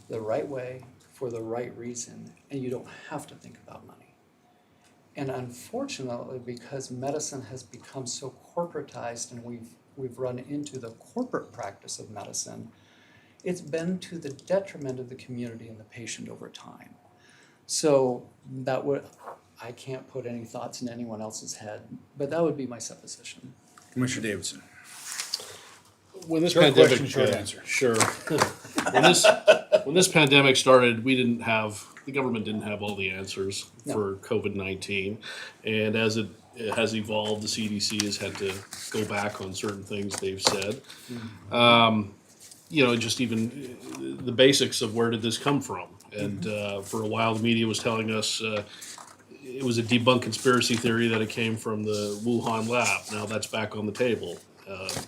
the right way, for the right reason, and you don't have to think about money. And unfortunately, because medicine has become so corporatized and we've run into the corporate practice of medicine, it's been to the detriment of the community and the patient over time. So I can't put any thoughts in anyone else's head, but that would be my supposition. Commissioner Davidson. When this Short pandemic, question, short answer. Sure. when this pandemic started, the government didn't have all the answers for COVID-19, and as it has evolved, the CDC has had to go back on certain things they've said. Just even the basics of where did this come from, and for a while the media was telling us it was a debunked conspiracy theory that it came from the Wuhan lab. Now that's back on the table.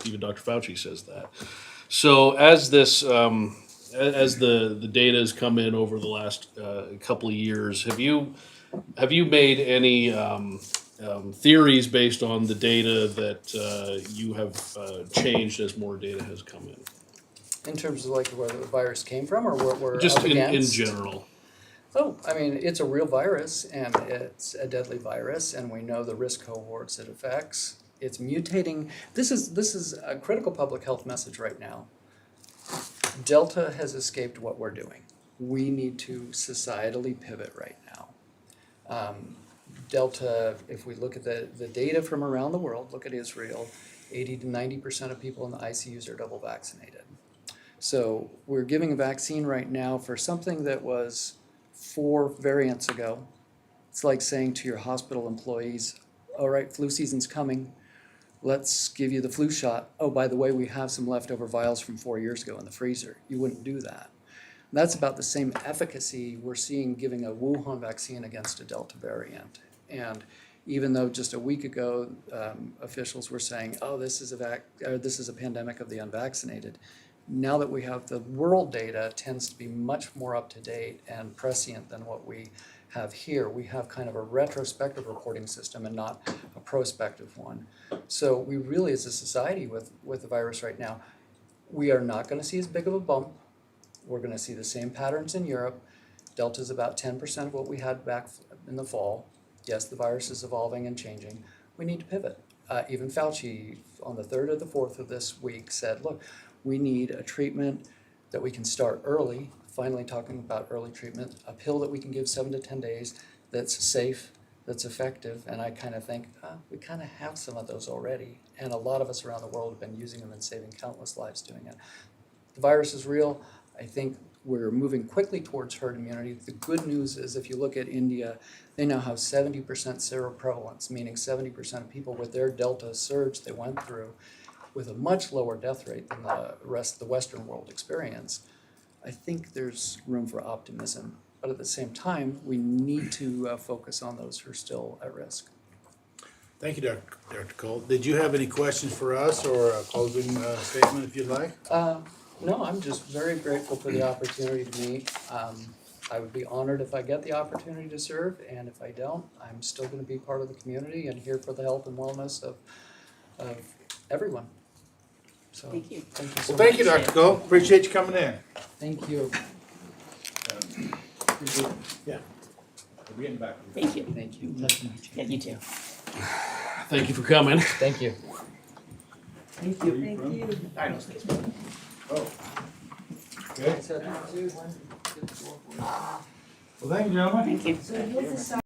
Even Dr. Fauci says that. So as this, as the data has come in over the last couple of years, have you made any theories based on the data that you have changed as more data has come in? In terms of like where the virus came from or what we're Just up in against? general. Oh, I mean, it's a real virus and it's a deadly virus, and we know the risk cohorts it affects. It's mutating. This is a critical public health message right now. Delta has escaped what we're doing. We need to societally pivot right now. Delta, if we look at the data from around the world, look at Israel, 80 to 90% of people in the ICUs are double vaccinated. So we're giving a vaccine right now for something that was 4 variants ago. It's like saying to your hospital employees, all right, flu season's coming. Let's give you the flu shot. Oh, by the way, we have some leftover vials from 4 years ago in the freezer. You wouldn't do that. That's about the same efficacy we're seeing giving a Wuhan vaccine against a Delta variant. And even though just a week ago, officials were saying, oh, this is a pandemic of the unvaccinated. Now that we have the world data, tends to be much more up to date and prescient than what we have here. We have kind of a retrospective reporting system and not a prospective one. So we really, as a society with the virus right now, we are not going to see as big of a bump. We're going to see the same patterns in Europe. Delta is about 10% of what we had back in the fall. Yes, the virus is evolving and changing. We need to pivot. Even Fauci, on the 3rd or the 4th of this week, said, look, we need a treatment that we can start early, finally talking about early treatment, a pill that we can give 7 to 10 days that's safe, that's effective, and I kind of think, we kind of have some of those already, and a lot of us around the world have been using them and saving countless lives doing it. The virus is real. I think we're moving quickly towards herd immunity. The good news is if you look at India, they now have 70% seroprevalence, meaning 70% of people with their Delta surge they went through with a much lower death rate than the rest of the Western world experience. I think there's room for optimism, but at the same time, we need to focus on those who are still at risk. Thank you, Dr. Cole. Did you have any questions for us or a closing statement if you'd like? No, I'm just very grateful for the opportunity to meet. I would be honored if I get the opportunity to serve, and if I don't, I'm still going to be part of the community and here for the health and wellness of everyone. So, Thank you. Thank you so Well, thank you, much. Dr. Cole. Appreciate you coming in. Thank you. Yeah. We're getting back. Thank you. Thank you. Yeah, you too. Thank you for coming. Thank you. Thank you. Thank you. I know. Oh. Good. Well, thank you, gentlemen. Thank you. So you'll decide.